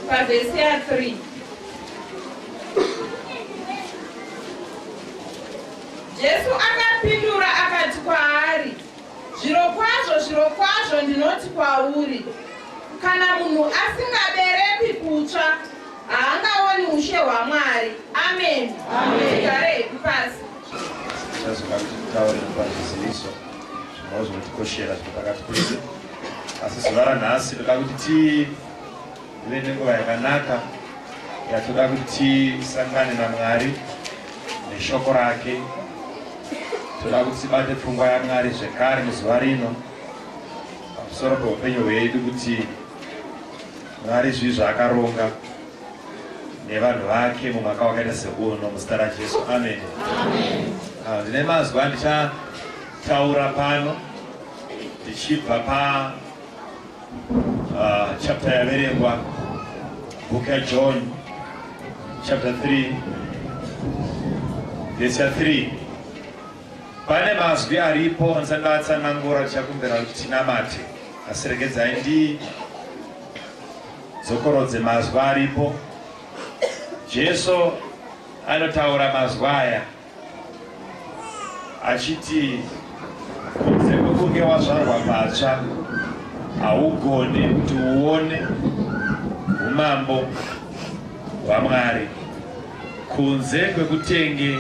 pavhesi ya 3. Jesu akapindura akati kwaari, zvirokwazvo ndinoti kwauri, kana munhu asingaberekwi kutsva haangaoni ushe hwaMwari. Amen. Tigare hedu pasi. Tichazoda kuti titaure pazviziviso zvinozotikoshera zviri pakati pedu. Asi zuva ranhasi toda kuti tive nenguva yakanaka yatoda kuti tisangane naMwari neshoko rake. Toda kuti tibate pfungwa yaMwari zvekare muzuva rino pamusoro peupenyu hwedu, kuti Mwari zvii zvaakaronga nevanhu vake mumwaka wakaita seuno, muzita raJesu. Amen. Ndine mazwi ndichataura pano ndichibva pa chapter yaverengwa book ya John chapter 3 verse ya 3. Pane mazwi aripo ansangatsanangura tichakumbira kuti tinamate, asi regedzai ndidzokorodze mazwi aripo. Jesu anotaura mazwi aya achiti, kunze kwekunge wazvarwa patsva haugoni kuti uone umambo hwaMwari. Kunze kwekutenge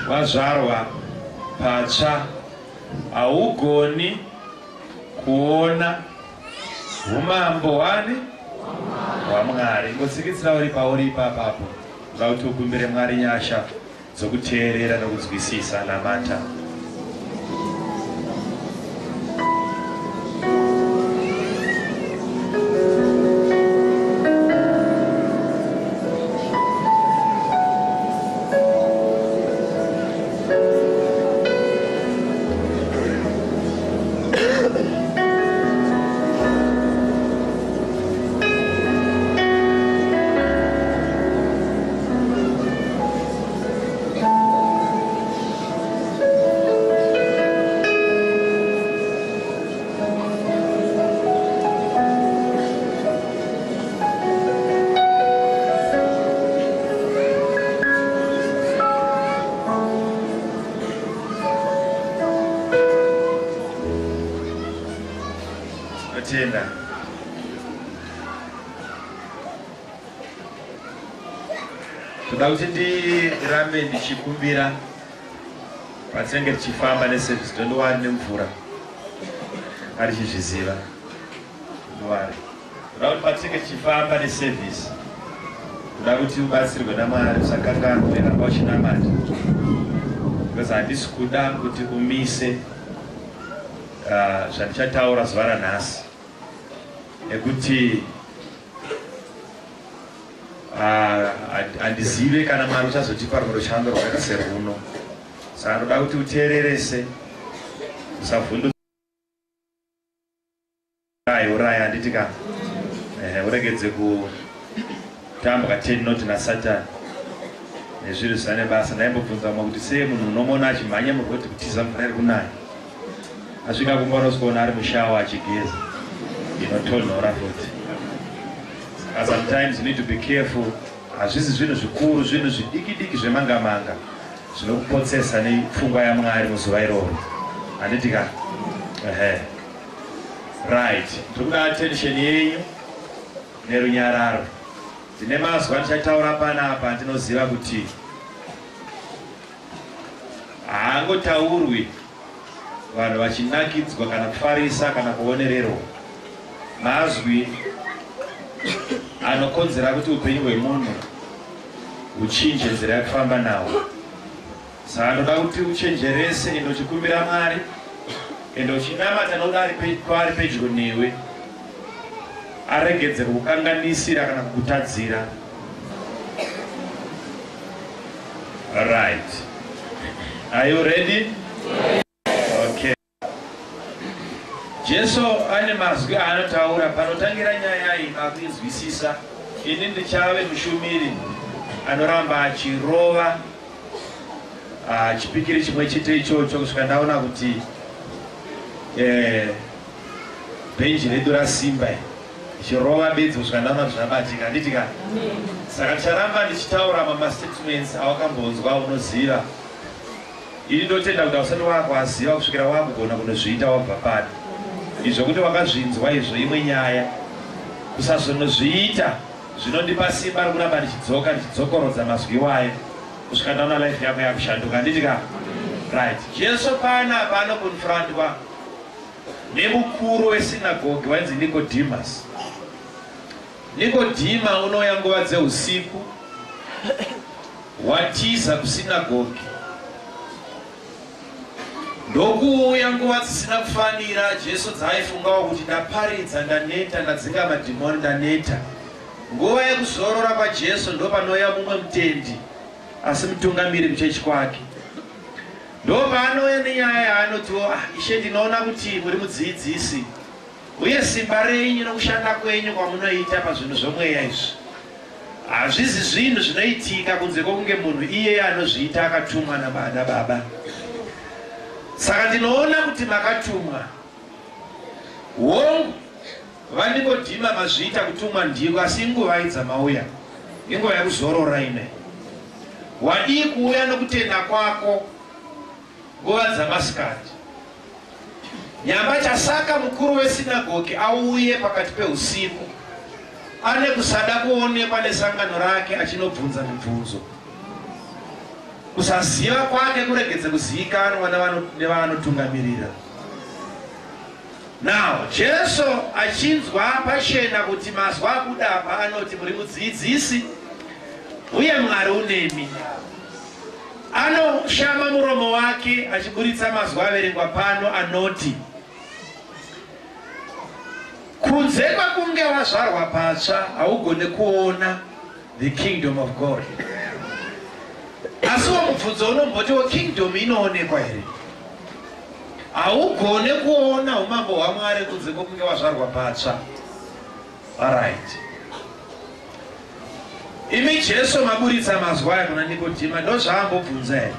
wazvarwa patsva haugoni kuona umambo hwaMwari. Ngotsikitsira uri pauri ipapapo, ngauti ukumbire Mwari nyasha dzokuteerera nokunzwisisa. Namata. Toda kuti ndirambe ndichikumbira patinenge tichifamba neservice, ndondowari nemvura arichizviziva. Ndowari toda kuti patinenge tichifamba neservice, toda kuti ubatsirwe naMwari, usakanganwe, ramba uchinamata, because handisi kuda kuti umise zvandichataura zuva ranhasi, nekuti handizive kana Mwari uchazotipa rumwe rushando rwakaita seruno. Saka ndoda kuti uteererese, usavhundutsa uraya, handiti ka uregedze kutambwa tenoti naSatani nezvinhu zvisina basa. Ndaimbobvunza mumwe kuti sei munhu unomona achimhanya mugoti kutiza mvura iri kunaya, asvika kumbonosikuona ari mushawa achigeza, inotonhora futi. Sometimes you need to be careful. Hazvisi zvinhu zvikuru, zvinhu zvidiki zvemangamanga zvinokupotsesa nepfungwa yaMwari muzuva iroro, handiti ka? Right. Tokuda attention yenyu nerunyararo. Ndine mazwi ndichataura panapa, ndinoziva kuti haangotaurwi vanhu vachinakidzwa kana kufarisa kana kuonererwa. Mazwi anokonzera kuti upenyu hwemunhu uchinje nzira yakufamba nawo. Saka ndoda kuti uchenjerese, ende uchikumbira Mwari, ende uchinamata nokuda ari pedyo newe, aregedze kukukanganisira kana kukutadzira. Right. Are you ready? Okay. Jesu ane mazwi anotaura panotangira nyaya iyi makuinzwisisa. Ini ndichave mushumiri anoramba achirova chipikiri chimwe chete ichocho kusvika ndaona kuti bhenji redu rasimba chirova bedzi kusvika ndaona zvabatika nditika. Saka ticharamba ndichitaura mama-statements awakambonzwa unoziva. Ini ndotenda kuti ausati wakwaziva kusvikira wakugona kunozviita wabva pano. Izvo kuti wakazvinzwa izvo imwe nyaya. Kusazonozviita zvinondipa simba rokuramba ndichidzokorodza mazwi iwayo kusvika ndaona life yako yakushanduka nditika. Right. Jesu panapa anokonfrontwa nemukuru wesinagoge wainzi Nicodemus. Nikodhima unouya nguva dzeusiku watiza kusinagoge. Ndokuuya nguva dzisina kufanira Jesu dzaaifungawo kuti ndaparidza, ndaneta, ndadzinga madhimoni, ndaneta. Nguva yekuzorora kwaJesu ndopanouya mumwe mutendi asi mutungamiri kuchechi kwake. Ndopaanouya nenyaya yaanotiwo, Ishe ndinoona kuti muri mudzidzisi uye simba renyu nokushanda kwenyu kwamunoita pazvinhu zvomweya izvi hazvizi zvinhu zvinoitika kunze kwokunge munhu iye anozviita akatumwa naBaba. Saka ndinoona kuti makatumwa. Hongu vaNikodhima mazviita kutumwa ndiko, asi inguva idzamauya, inguva yekuzorora ine. Wadii kuuya nokutenda kwako nguva dzamasikati. Nyamba chasaka mukuru wesinagoge auye pakati peusiku ane kusada kuonekwa nesangano rake achinobvunza mibvunzo. Kusaziva kwake kuregedze kuzivikanwa nevanotungamirira. Now, Jesu achinzwa pachena kuti mazwi akuda apa anoti muri mudzidzisi uye Mwari unemi. Anoshama muromo wake achiburitsa mazwi averengwa pano anoti, kunze kwakunge wazvarwa patsva haugone kuona the kingdom of God. Asiwo mubvunzo unombotiwo kingdom inoonekwa here? Haugone kuona umambo hwaMwari kunze kwakunge wazvarwa patsva. Alright. Imi Jesu maburitsa mazwi aya kuna Nikodhima, ndozvaambobvunza here.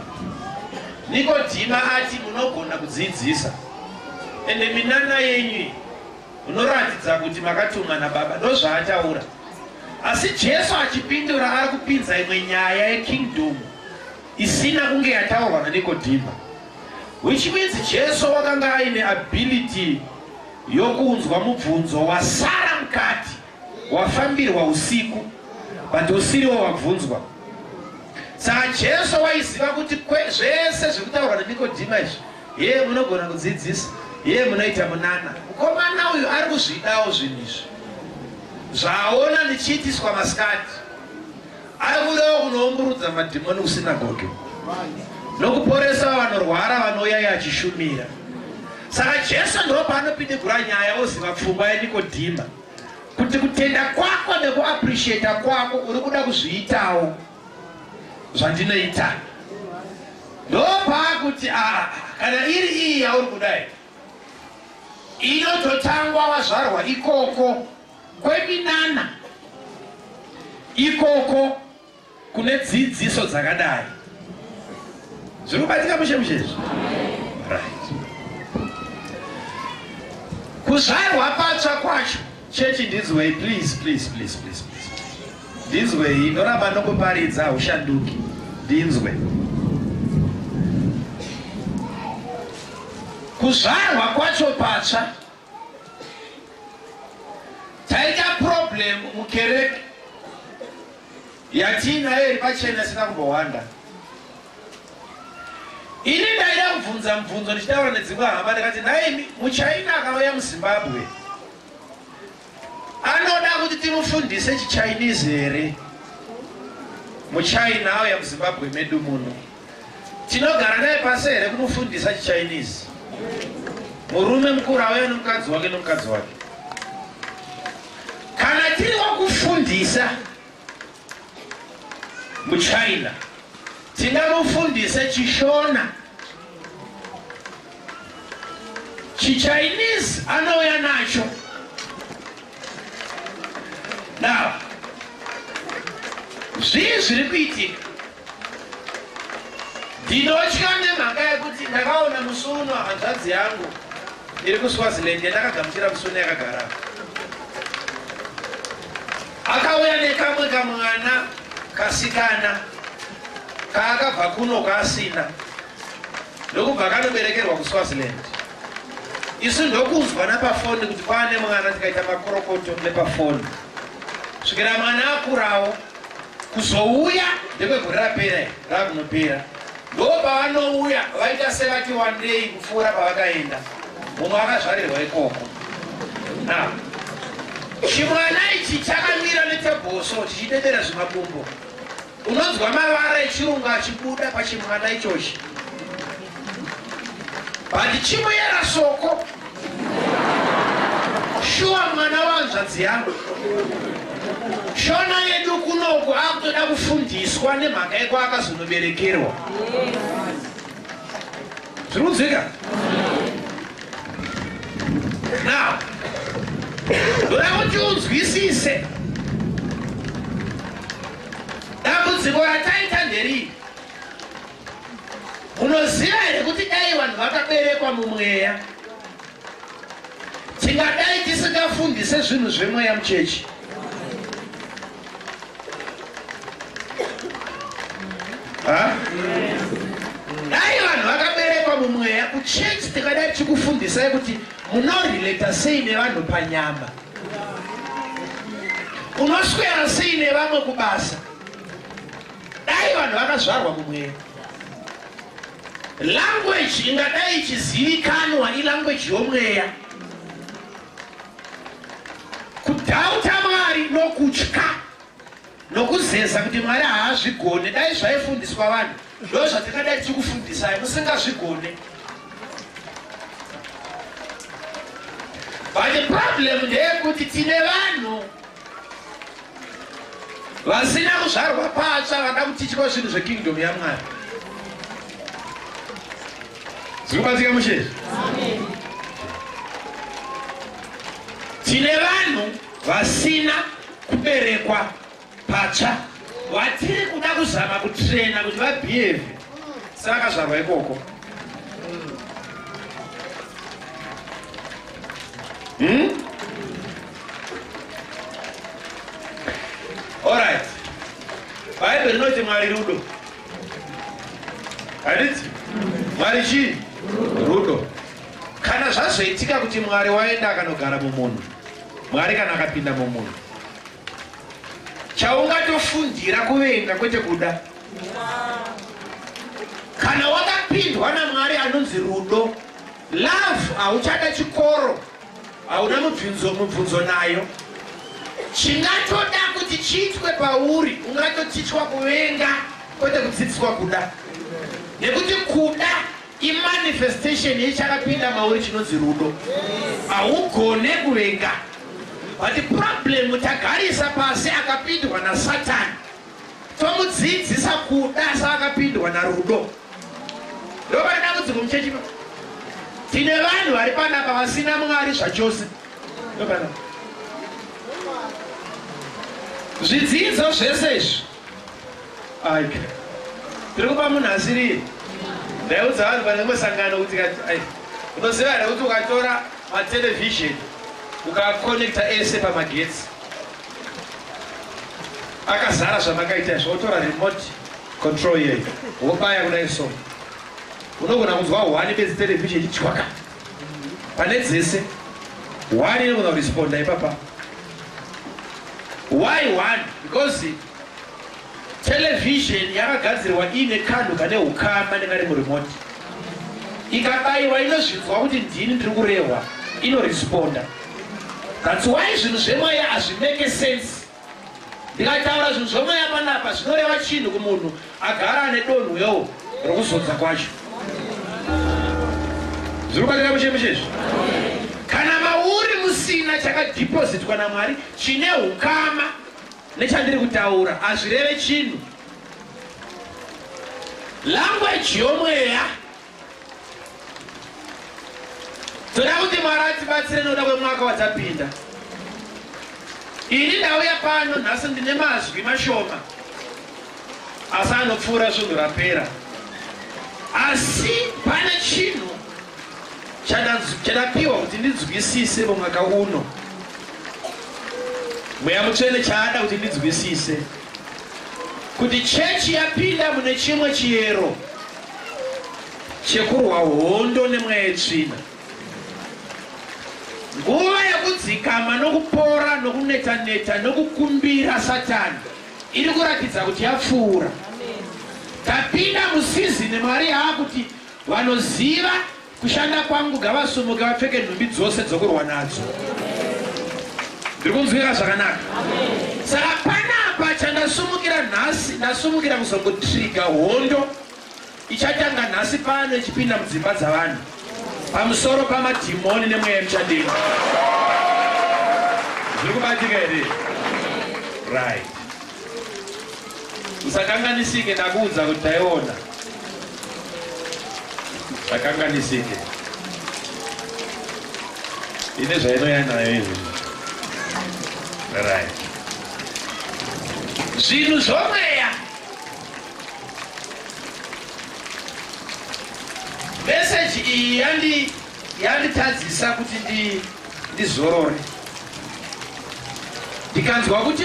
Nikodhima ati munogona kudzidzisa ende minana yenyu unoratidza kuti makatumwa naBaba, ndozvaataura. Asi Jesu achipindura ari kupinza imwe nyaya yekingdom isina kunge yataurwa naNikodhima, which means Jesu wakanga aine ability yokunzwa mubvunzo wasara mukati, wafambirwa usiku but usiriwo wabvunzwa. Saka Jesu waiziva kuti zvese zvirikutaurwa naNikodhima izvi, ye munogona kudzidzisa, ye munoita munana. Mukomana uyu ari kuzvidawo zvinhu izvi zvaona ndichiitiswa masikati. Ari kudawo kunoumburudza madhimoni kusinagoge nokuporesa vanorwara vanouya achishumira. Saka Jesu ndo paanopindigura nyaya oziva pfungwa yaNikodhima kuti kutenda kwako nekuappreciate kwako uri kuda kuzviitawo zvandinoita. Ndopakuti kana iri iyi yauri kudai inototangwa wazvarwa ikoko kweminana, ikoko kune dzidziso dzakadai. Zvirikubatika mushe-mushezvo? Right. Kuzvarwa patsva kwacho, church in this way, please. This way, ndoramba nokuparidza ushanduki. Ndinzwe. Kuzvarwa kwacho patsva, taita problem mukereke yatinayo iri pachena isina kumbowanda. Ini ndaida kubvunza mubvunzo ndichitaura nedzimwe hama ndikati, naye muchaina akauya muZimbabwe anoda kuti timufundise chiChinese here? Muchaina auya muZimbabwe medu muno tinogara naye pasi here kumufundisa chiChinese? Murume mukuru auya nomukadzi wake. Kana tiri wakufundisa muChina tingamufundise chiShona. ChiChinese anouya nacho. Now, zvii zviri kuitika? Ndinotya nemhaka yekuti ndakaona musi uno hanzvadzi yangu iri kuSwaziland yandakagamuchira musi uno yakagara. akauya nekamwe kamwana kasikana kaakabva kuno kaasina ndokubva kanoberekerwa kuSwaziland. Isu ndokunzwa napafoni kuti pane mwana tikaita makorokoto nepafoni svikira mwana akurawo kuzouya ndekwegore rapera rakunopera ndopavanouya vaita sevati wandei kupfuura pavakaenda mumwe akazvarirwa ikoko. Chimwana ichi chakamira netebhoso chichitendera zvimabumbo. Unonzwa mavara echirungu achibuda pachimwana ichochi. Bati chimuyera soko. Shuwa mwana wanzvadzi yangu. Shona yedu kunoko akutoda kufundiswa nemhaka yeko akazonoberekerwa. Zvirudzika? Now, ndoda kuti unzwisise dambudziko rataita nderiri. Unoziva here kuti dai vanhu vakaberekwa mumweya tingadai tisingafundise zvinhu zvemweya muchechi. Dai vanhu vakaberekwa mumweya kuchechi tingadai tichikufundisai kuti munorelata sei nevanhu panyama, unoswera sei nevamwe kubasa. Dai vanhu vakazvarwa mumweya, language ingadai ichizivikanwa ilanguage yomweya. Kudhauta Mwari nokutya nokuzeza kuti Mwari haazvigone dai zvaifundiswa vanhu ndo zvatingadai tichikufundisai musingazvigone. But the problem ndeyekuti tine vanhu vasina kuzvarwa patsva vada kutitywa zvinhu zvekingdom yaMwari. Zvirikubatsika muchechi? Tine vanhu vasina kuberekwa patsva vatiri kuda kuzama kutrena kuti vabehave savakazvarwa ikoko. Alright. Bible inoti Mwari rudo. Handiti? Mwari chii? Rudo. Kana zvazoitika kuti Mwari waenda akanogara mumunhu, Mwari kana akapinda mumunhu, chaungatofundira kuvenga kwete kuda. Kana wakapindwa naMwari anonzi rudo, love hauchada chikoro, hauna mubvunzo nayo. Chingatoda kuti chiitwe pauri, ungatotichwa kuvenga kwete kudzidziswa kuda. Nekuti kuda imanifestation yechakapinda mauri chinonzi rudo. Haugone kuvenga. But the problem tagarisa pasi akapindwa naSatan, tomudzidzisa kuda saakapindwa narudo. Ndoba dambudziko muchechi. Tine vanhu vari panapa vasina Mwari zvachose. Ndoba zvidzidzo zvese izvi tiri kupa munhu asiriri. Ndaudza vanhu pane musangano kuti unoziva here kuti ukatora matelevhizheni ukakonekta ese pamagetsi akazara zvamakaita izvo, wotora remote control yeyo wobaya kudai so, unogona kunzwa hwani bedzi televhizheni ichitswaka pane dzese. Hwani inogona kuresponda ipapa. Why one? Because television yakagadzirwa ine kanhu kane ukama nekari muremote. Ikabaiwa inozvinzwa kuti ndini ndiri kurehwa, inoresponda. That's why zvinhu zvemweya hazvimeke sense. Ndikataura zvinhu zvemweya panapa zvinoreva chinhu kumunhu agara ane donhwewo rokuzodza kwacho. Zvirikubatika muchechi? Kana mauri musina chakadhipozitwa naMwari chine ukama nechandiri kutaura, hazvireve chinhu. Language yomweya toda kuti Mwari atibatsire nokuda kwemwaka watapinda. Ini ndauya pano nhasi ndine mazwi mashoma asi anopfuura zvinhu rapera. Asi pane chinhu chadapiwa kuti ndinzwisise mumwaka uno. mweya mutsvene chaada kuti ndinzwisise kuti chechi yapinda mune chimwe chiyero chekurwa hondo nemweya yetsvina. Nguva yekudzikama nokupora nokuneta-neta nokukumbira Satani iri kuratidza kuti yapfuura. Tapinda musizini Mwari yaakuti vanoziva kushanda kwangu ngavasumuke vapfeke nhumbi dzose dzokurwa nadzo. Ndiri kunzwika zvakanaka? Saka panapa chandasumukira nhasi, ndasumukira kuzongotriga hondo ichatanga nhasi pano ichipinda mudzimba dzavanhu pamusoro pamadhimoni nemweya yemuchadenga. Zviri kubatika here? Right. Usakanganisike, ndakuudza kuti taiona. Usakanganisike. Ine zvainoyanayo izvi. Right. Zvinhu zvomweya. Message iyi yanditadzisa kuti ndizorore. Ndikanzwa kuti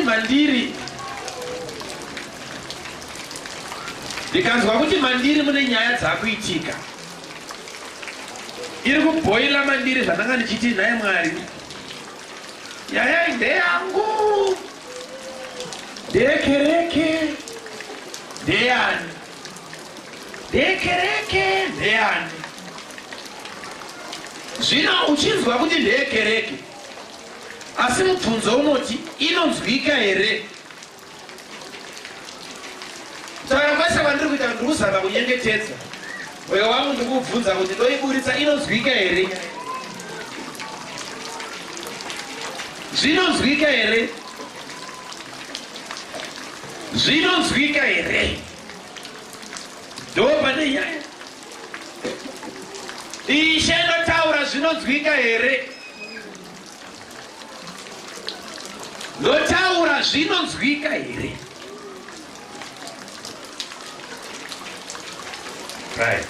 mandiri mune nyaya dzakuitika. Iri kubhoila mandiri zvananga ndichiti naye Mwari. Nyaya ndeyangu. Ndekereke. Ndeyani. Ndekereke. Ndeyani. Zvino uchinzwa kuti ndekereke. Asi mubvunzo unoti inonzwika here? Saka kwese kwandiri kuita ndiri kuzama kunyengetedza. Mwoyo wangu ndiri kubvunza kuti ndoiburitsa inonzwika here? Zvinonzwika here? Zvinonzwika here? Ndopane nyaya. Ishe ndotaura zvinonzwika here? Ndotaura zvinonzwika here? Right.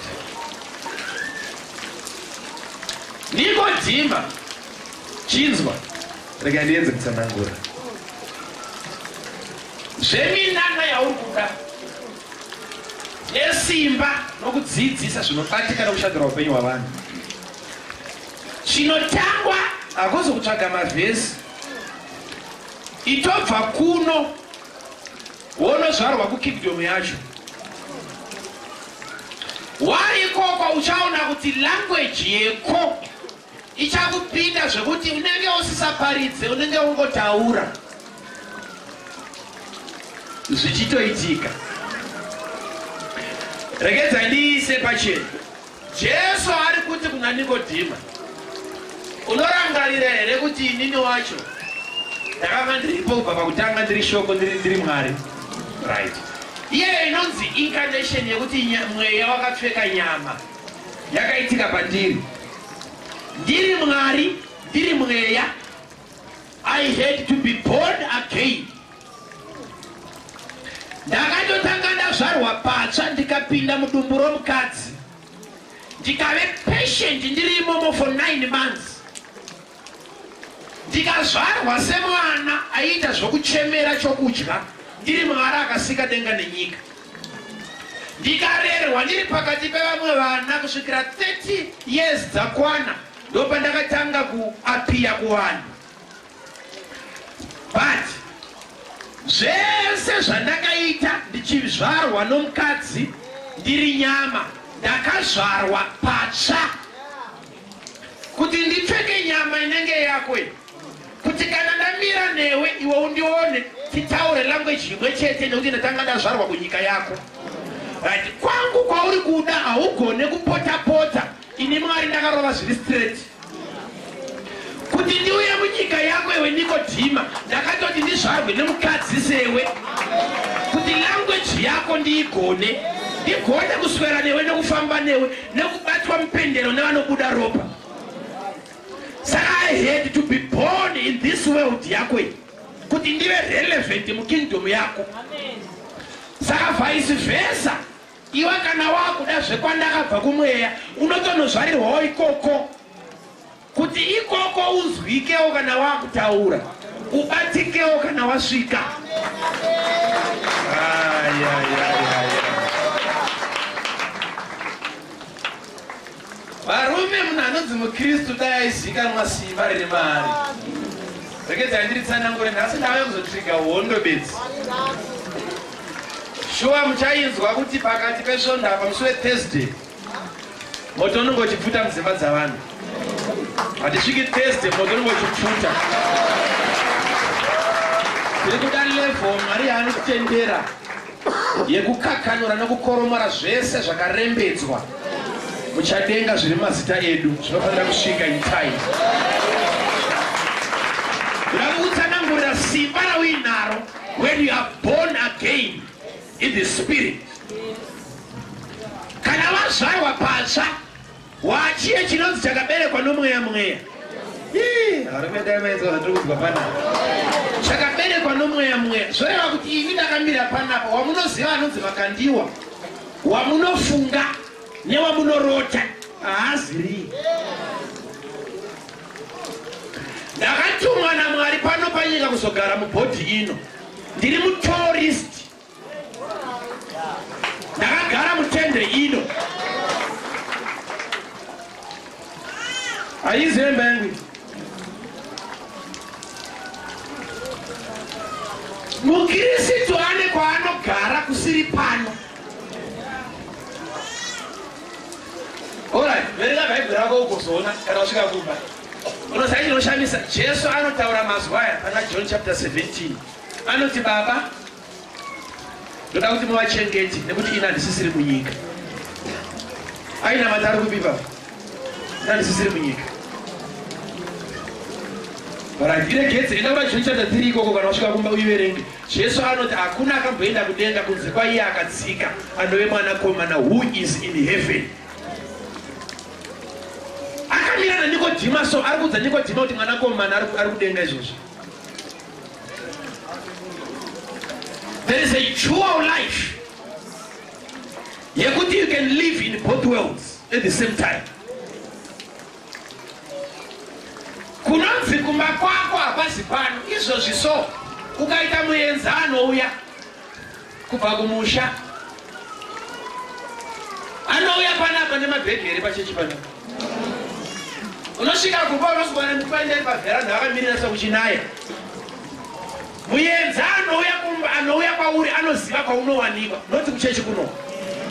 Nikodhima chinzwa. Rega ndiedze kutsanangura. Zveminana yauri kuda nesimba nokudzidzisa zvinobatika nokushandira upenyu hwavanhu. Chinotangwa hakuzi kutsvaga mavhesi. Itobva kuno wonozvarwa kukingdom yacho. Wari ikoko uchaona kuti language yeko ichakupinda zvekuti unenge usisaparidze, unenge ungotaura zvichitoitika. Regedza ndiise pachena. Jesu ari kuti kuna Nikodhima, unorangarira here kuti inini wacho ndakanga ndiripo kubva pakutanga ndiri shoko ndiri Mwari? Right. Iye inonzi incarnation yekuti mweya wakapfeka nyama yakaitika pandiri. Ndiri Mwari, ndiri mweya. I had to be born again. Ndakatotanga ndazvarwa patsva ndikapinda mudumbu romukadzi. Ndikave patient ndiri imomo for 9 months. Ndikazvarwa semwana aita zvokuchemera chokudya. Ndiri Mwari akasika denga nenyika. Ndikarerwa ndiri pakati pevamwe vana kusvikira 30 years dzakwana. Ndopandakatanga kuapia kuvanhu. But zvese zvandakaita ndichizvarwa nomukadzi ndiri nyama, ndakazvarwa patsva kuti ndipfeke nyama inenge yako, kuti kana ndamira newe iwe undione titaure language imwe chete nekuti ndatanga ndazvarwa kunyika yako. Right. Kwangu kwauri kuda haugone kupota-pota. Ini Mwari ndakarova zviri straight. Kuti ndiuye munyika yako iwe Nikodhima, ndakatoti ndizvarwe nemukadzi sewe. Kuti language yako ndigone kuswera newe nekufamba newe nekubatwa mupendero nevanobuda ropa. Saka I had to be born in this world yako kuti ndive relevant mukingdom yako. Saka vice versa, iwe kana wakuda zvekwandakabva kumweya unotonozvarirwawo ikoko kuti ikoko uzwikewo kana wakutaura, ubatike usvikewo kana wasvika. Varume munhu anonzi muKristu dai aizikanwa simba riri maari. Rekedza ndiritsanangure nhasi ndave kuzotriga hondo bedzi. Shuwa muchainzwa kuti pakati pesvonda pamusi weThursday moto unenge uchipfuta mudzimba dzavanhu. Hatisviki Thursday moto unenge uchipfuta. Tiri kuda level Mwari yaanotitendera yekukakanura nokukoromora zvese zvakarembedzwa muchadenga zviri mazita edu zvinofanira kusvika in time. Ndakutsanangurira simba rawinaro when you are born again in the spirit. Kana wazvarwa patsva wachiye chinonzi chakaberekwa nomweya mweya. Chakaberekwa nomweya mweya zvoreva kuti ini ndakamira panapa wamunoziva anonzi Makandiwa, wamunofunga newamunorota haaziri. Ndakatumwa naMwari pano panyika kuzogara mubhodhi ino. Ndiri mutourist. Ndakagara mutende ino. Aizembe yangu. Mukristu ane kwaanogara kusiri pano. Alright, verenga Bible rako ugozoona kana usvika kumba. Unoziva chinoshamisa, Jesu anotaura mazuva aya pana John chapter 17. Anoti Baba, ndoda kuti muvachengete nekuti ina handisisiri munyika. Aina matari kubiba. Ina handisisiri munyika. Iregedze enda kuna John chapter 3 ikoko kana usvika kumba uiverenge. Jesu anoti hakuna akamboenda kudenga kunze kwaiye akatsika andove mwanakomana who is in heaven. Akamira naNikodhima, so ari kudza Nikodhima kuti mwanakomana ari kudenga izvozvo. There is a dual life yekuti you can live in both worlds at the same time. Kunonzi kumba kwako hapasi pano izvozvi, so ukaita muenza anouya kubva kumusha anouya panapa nemabhedheri pachechi panapa. Unosvika kumba unosvika nemukwenderi pavheranda akamirira sekuchinaya. Muenza anouya kwauri anoziva kwaunowanikwa, noti kuchechi kuno.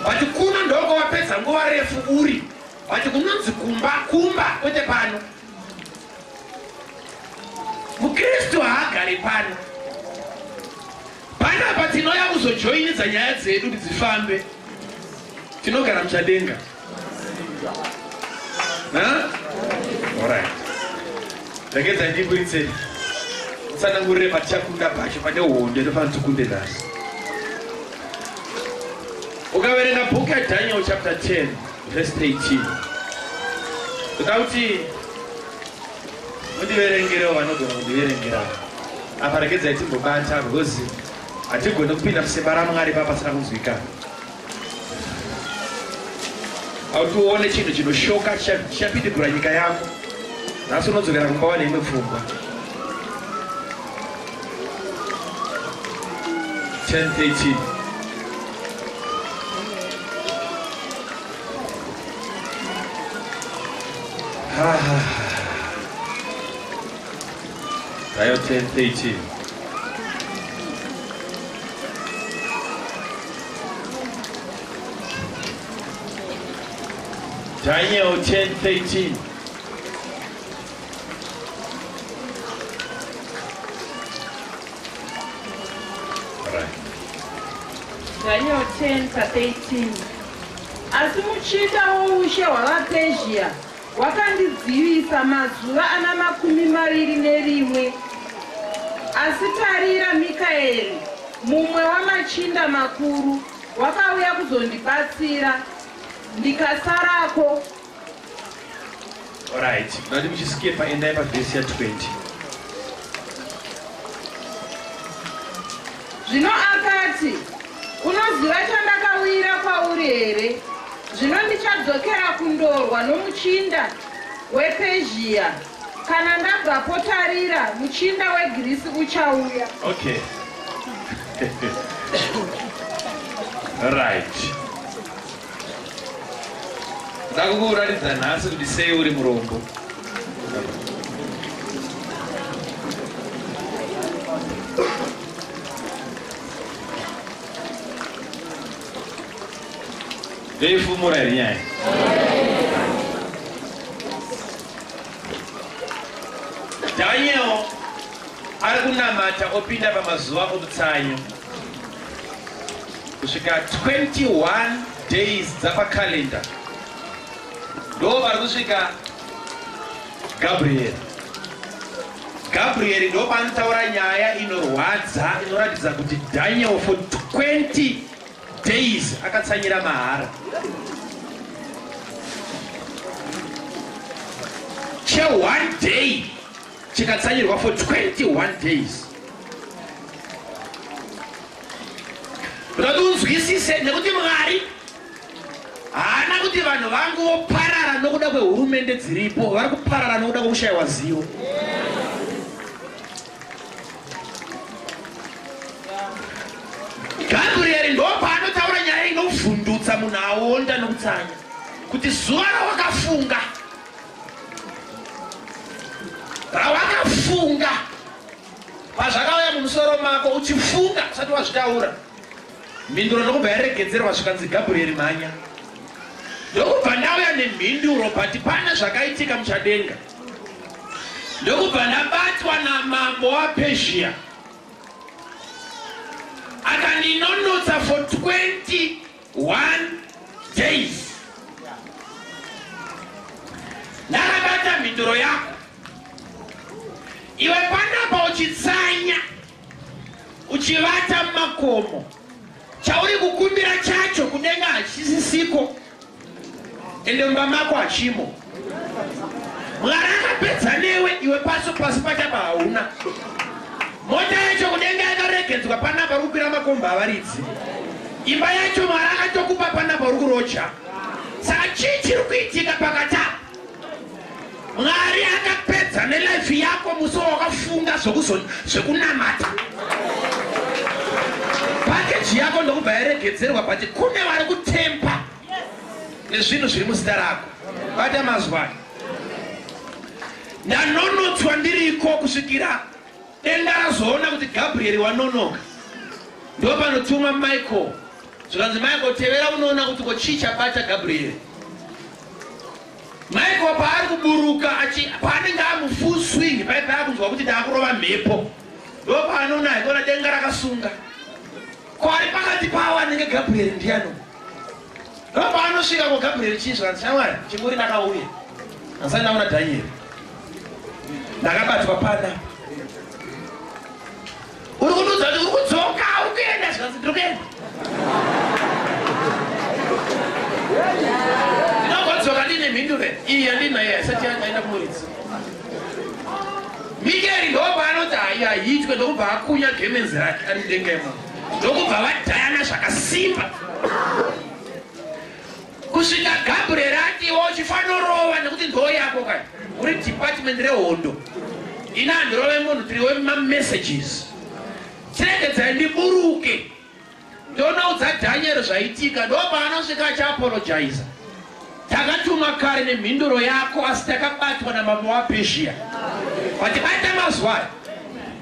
But kuno ndoko wapedza nguva refu uri. But kunonzi kumba kwete pano. Mukristu haagari pano. Panapa tinouya kuzojoinidza nyaya dzedu kuti dzifambe. Tinogara muchadenga. Alright. Rekedza ndiburitse tsanangurire patichakunda pacho pane hondo inofanira tikunde nhasi. Ukaverenga bhuku yaDaniel chapter 10 verse 18. Ndoda kuti mundiverengerewo vanogona kundiverengera. Apa rekedza timbobata because hatigoni kupinda musimba raMwari pasina kunzwikana. Autuone chinhu chinoshoka chichapitigura nyika yako. Nhasi unodzokera kumba wane imwe pfungwa. 10:18. Daniel 10:18. Daniel 10:13. Daniel 10:13. Asi muchita woushe hwavaPezhia wakandidzivisa mazuva ana 21. Asi tarira, Mikaeri, mumwe wamachinda makuru, wakauya kuzondibatsira ndikasarako. Alright, nati muchisikipa endai pavhesi ya 20. Zvino akati, unoziva chandakawira kwauri here? Zvino ndichadzokera kundorwa nomuchinda wePezhia kana ndabva potarira muchinda weGirisi uchauya. Okay. Right. Ndakukuratidza nhasi kuti sei uri murombo. Veifumura here nyaya. Daniel ari kunamata opinda pamazuva obutsanyo kusvika 21 days dzapakalenda ndo vari kusvika Gabriel ndo panotaura nyaya inorwadza inoratidza kuti Daniel for 20 days akatsanyira mahara. Che 1 day chikatsanyirwa for 21 days. Unzwisise nekuti Mwari haana kuti vanhu vangu voparara nokuda kwehurumende dziripo, vari kuparara nokuda kwekushayiwa zivo. Gabriel ndo paanotaura nyaya inovhundutsa munhu aonda nokutsanya kuti zuva rawakafunga pazvakauya mumusoro mako uchifunga usati wazvitaura mhinduro ndokubva yaregedzerwa zvikanzi Gabriel mhanya. Ndokubva ndauya nemhinduro but pane zvakaitika muchadenga. Ndokubva ndabatwa namambo waPersia akandinonotsa for 21 days. Ndakabata mhinduro yako iwe panapa uchitsanya uchivata mumakomo, chauri kukumbira chacho kudenga hachisisiko ende mumba mako hachimo. Mwari akapedza newe iwe pasi pachapa hauna. Mota yacho kudenga yakaregedzwa panapa uri kukwira makomba havaridzi. Imba yacho Mwari akatokupa panapa uri kurocha. Saka chii chiri kuitika pakati apa? Mwari akapedza nelife yako musi wakafunga zvekunamata. Pakeji yako ndokubva yaregedzerwa but kune vari kutempa nezvinhu zviri muzita rako. Bata mazwai. Ndanonotswa ndiriko kusvikira denda razoona kuti Gabriel wanonoka. Ndo panotuma Michael. Zvikanzi Michael tevera unoona kuti ko chii chabata Gabriel. Michael paari kuburuka paanenge amufull swing paipa akunzwa kuti ndaakurova mhepo. Ndo paanoona ikona denga rakasunga. Kwari pakati pavo anenge Gabriel ndiano. Ndo paanosvika ko Gabriel chii zvikanzi shamwari chinguri ndakauya. Asati ndaona Daniel. Ndakabatwa pana. Uri kunudza kuti uri kudzoka uri kuenda zvikanzi ndiri kuenda. Ndinongodzoka ndine mhinduro iyi yandinayo isati yaenda kumuridzi. Mikaeri ndo paanoti haitwe ndokubva akunya gemenzi rake ari mudenga imo. Ndokubva vadhayana zvakasimba. Kusvika Gabriel ati iwe uchifanorova nekuti ndo yako kai. Uri department rehondo. Ina handirove munhu tiriwe mamessages. Tiregedzai ndiburuke. Ndonoudza Daniel zvaitika ndo paanosvika achiapologiza. Takatuma kare nemhinduro yako asi takabatwa namambo waPersia. But baita mazwai.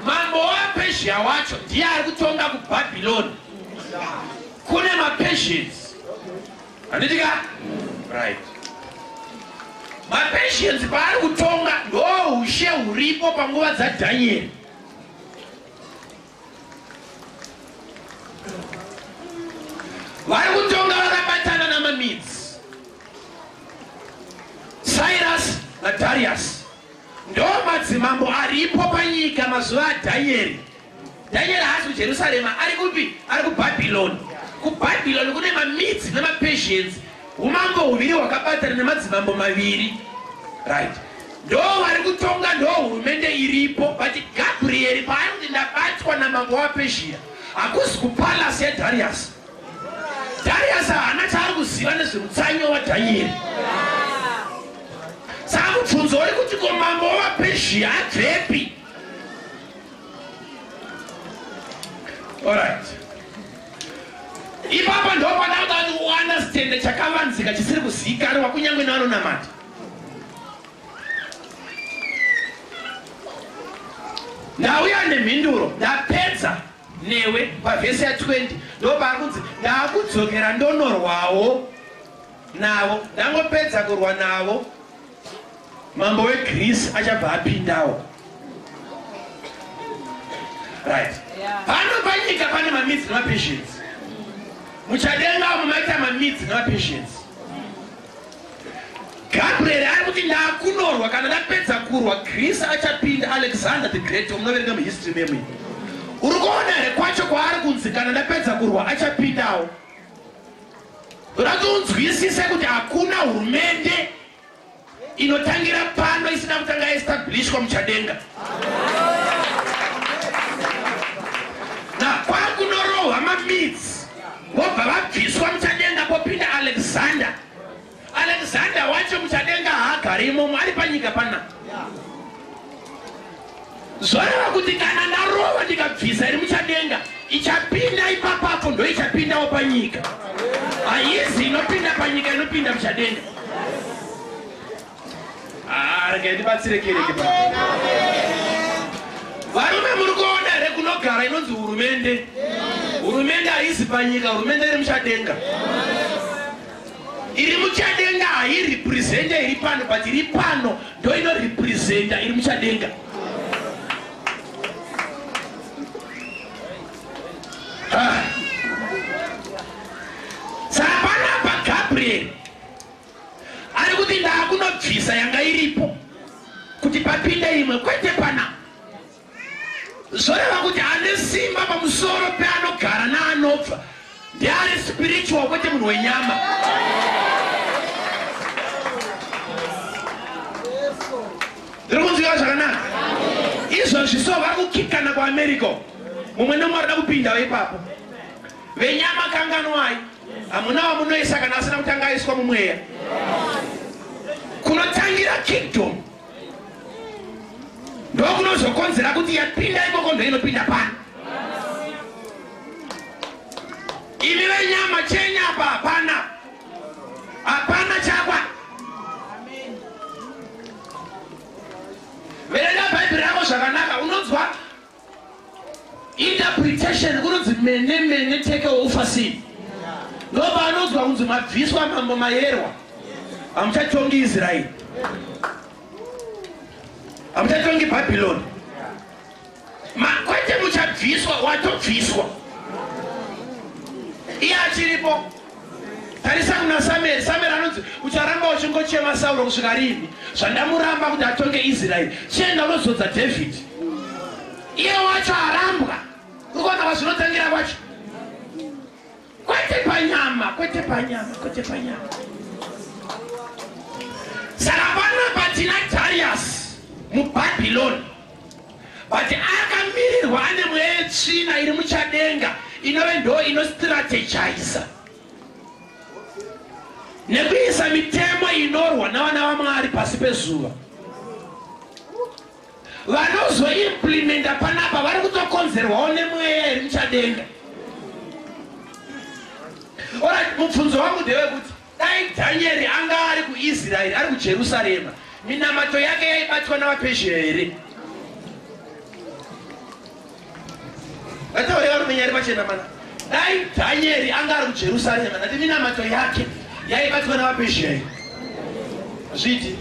Mambo waPersia wacho ndiye ari kutonga kuBhabhiloni. Kune maPersians. Anditika? Right. MaPersians paari kutonga ndo ushe huripo panguva dzaDaniel. Vari kutonga vakabatana namaMedes. Cyrus naDarius ndo madzimambo aripo panyika mazuva aDaniel. Daniel haasi kuJerusarema ari kupi? Ari kuBhabhiloni. KuBhabhiloni kune maMedes namaPersians. Umambo huviri hwakabatana nemadzimambo maviri. Right. Ndo vari kutonga ndo hurumende iripo but Gabriel paari kuti ndabatwa namambo waPersia hakusi kupalasi yaDarius. Darius haana chaari kuziva nezvemutsanyo waDaniel. Saka mubvunzo uri kuti ko mambo waPezhia abvepi? Alright. Ipapa ndo panoda kuti uunderstand chakavanzika chisiri kuzivikanwa kunyangwe nevanonamata. Ndauya nemhinduro ndapedza newe pavhesi ya 20 ndopari kunzi ndakudzokera ndonorwawo navo. Ndangopedza kurwa navo, mambo weGreece achabva apindawo. Right. Pano panyika pane mamidzi nemapatience. Muchadenga mumaita mamidzi nemapatience. Gabriel ari kuti ndakunorwa kana ndapedza kurwa Greece achapinda Alexander the Great munoverenga muhistory memwe. Uri kuona here kwacho kwaari kunzi kana ndapedza kurwa achapindawo. Uratunzwisise kuti hakuna hurumende inotangira pano isina kutanga establishwa muchadenga. Na kwakunorohwa mamidzi vobva vabviswa muchadenga popinda Alexander. Alexander wacho muchadenga haagarimo ari panyika pana. Zoreva kuti kana ndarova ndikabvisa iri muchadenga ichapinda ipapapo ndo ichapindawo panyika. Haizi inopinda panyika inopinda muchadenga. Rege ndibatsire kereke pa. Varume muri kuona here kunogara inonzi hurumende. Hurumende haizi panyika, hurumende iri muchadenga. Iri muchadenga hairepresenta iri pano, but iri pano ndo inorepresenta iri muchadenga. Saka panapa Gabriel ari kuti ndakunobvisa yanga iripo kuti papinde imwe kwete pana. Zoreva kuti ane simba pamusoro peanogara naanobva ndiari spiritual kwete munhu wenyama. Ndiri kunzwika zvakanaka? Izvozvi so vari kukikana kuAmerica. Mumwe nemwe arida kupindawo ipapo. Venyama kanganwai. Hamuna wamunoisa kana asina kutanga aiswa mumweya. Kunotangira kingdom ndo kunozokonzera kuti yapinda ikoko ndo inopinda pano. Imi venyama chenyapa hapana. Hapana chakwa. Verenga Bhaibheri rako zvakanaka unonzwa interpretation kunonzi mene take ufasini. Ndo paanonzwa kunzi mabviswa mambo mayerwa. Hamuchatongi Israeli. Hamuchatongi Babylon. Kwete muchabviswa, watobviswa. Iye achiripo. Tarisa kuna Samuel. Samuel anonzi ucharamba uchingochema Sauro kusvika rini. Zvandamuramba kuti atonge Israeli. Chienda unozodza David. Iye wacho arambwa. Urikuona kwazvinotangira kwacho. Kwete panyama, kwete panyama, kwete panyama. Saka panapa tina Darius muBhabhiloni. But akamirirwa ane mweya yetsvina iri muchadenga inove ndo inostrategiza nekuisa mitemo inorwa navana vaMwari pasi pezuva. Vanozoimplementa panapa vari kutokonzerwawo nemweya iri muchadenga. Alright, mubvunzo wangu ndewekuti dai Danieri anga ari kuIsraeri ari kuJerusarema, minamato yake yaibatwa navaPezhia here? Vatauya varume nyari pachena mana. Dai Danieri anga ari kuJerusarema nati minamato yake yaibatwa navaPezhia here. Zviti.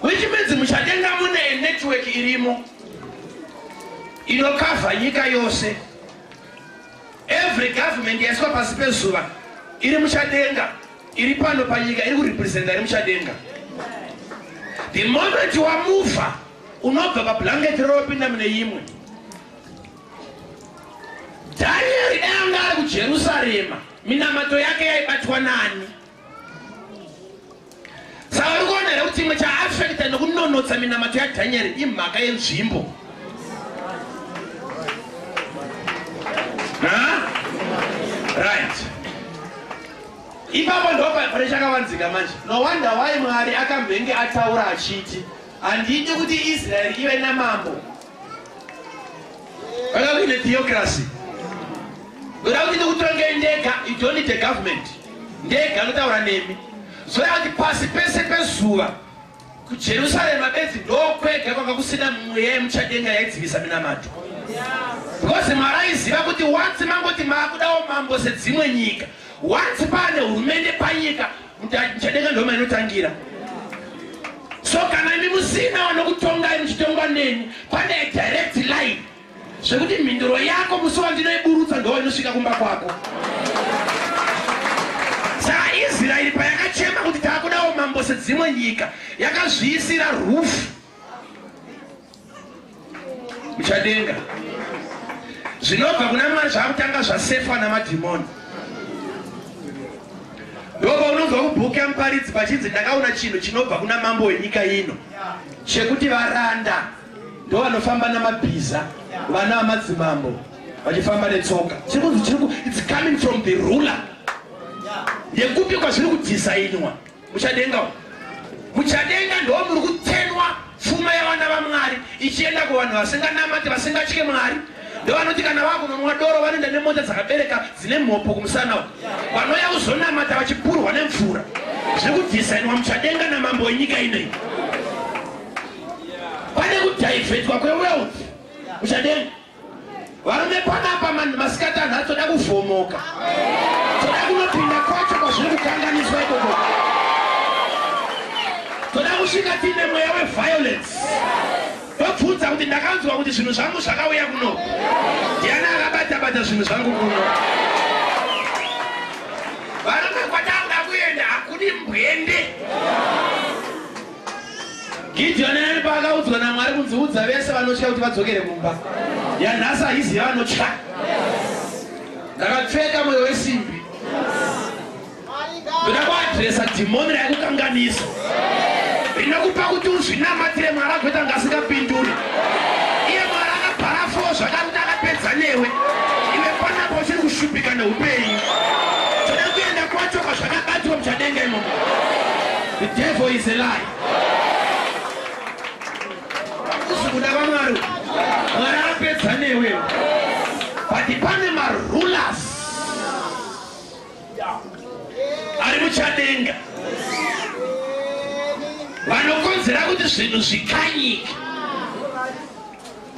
Which means muchadenga mune network irimo inokavha nyika yose. Every government yaiswa pasi pezuva iri muchadenga, iri pano panyika iri kurepresenta iri muchadenga. The moment wamuva unobva pablanketi ropinda mune imwe. Daniel anga ari kuJerusarema, minamato yake yaibatwa nani? Saka uri kuona here kuti chimwe chaaffecta nekunonotsa minamato yaDaniel imhaka yenzvimbo. Right. ipapo ndopa pane chakavanzika manje. No wonder why Mwari akambenge ataura achiti handidi kuti Israeli ive namambo. Vakakuine theocracy. Kuda kuti ndikutonge ndega, you don't need a government. Ndega anotaura nemi. Zoya kuti pasi pese pezuva kuJerusalem bedzi ndokwega kwanga kusina mweya yemuchadenga yaidzivisa minamato. Because maraiziva kuti once mangoti maakudawo mambo sedzimwe nyika, once pane hurumende panyika muchadenga ndoma inotangira. So kana imi musina wanokutongai muchitongwa neni, pane a direct line zvekuti mhinduro yako musi wandinoiburutsa ndo inosvika kumba kwako. Saka Israeli payakachema kuti taakudawo mambo sedzimwe nyika, yakazviisira rufu muchadenga. Zvinobva kuna Mwari zvakutanga zvasefwa namadhimoni. Ndopa unobva kubhuku yaMuparidzi pachinzi ndakaona chinhu chinobva kuna mambo wenyika ino chekuti varanda ndo vanofamba namabhiza, vana vamadzimambo vachifamba netsoka. It's coming from the ruler. Yekupi kwazviri kudhisainwa muchadenga. Muchadenga ndo muri kutenwa pfuma yavana vaMwari ichienda kuvanhu vasinganamati, vasingatye Mwari. Ndo vanoti kana vakunonwa doro vanoenda nemota dzakabereka dzine mhopo kumusana uko, vanouya kuzonamata vachipurwa nemvura. Zviri kudhisainwa muchadenga namambo wenyika inei. Pane kudhaivhetwa kwewealth muchadenga. Varume panapa masikati anhu atoda kuvhomoka, toda kunopinda kwacho kwazviri kukanganiswa ikoko, toda kusvika tine mweya weviolence. Ndobvunza kuti ndakanzwa kuti zvinhu zvangu zvakauya kuno, ndiani akabata zvinhu zvangu kuno? Varume kwatanga kuenda hakudi mbwende. Gideon ani paakaudzwa naMwari kunziudza vese vanotya kuti vadzokere kumba, yanhasi haiziva vanotya. Ndakapfeka mwoyo wesimbi, ndoda kuadhiresa dhimoni raikukanganisa, rinokupa kuti uzvinamatire Mwari agoita ngasingapinduri. Iye Mwari akabharafowo zvakakuti akapedza newe, iwe panapo uchiri kushupika neupenyu. Toda kuenda kwacho kwazvakabatwa muchadenga imomo. The devil is a lie. Kuda vaMwari, Mwari akapedza newe. But pane marulers ari muchadenga vanokonzera kuti zvinhu zvikanyike.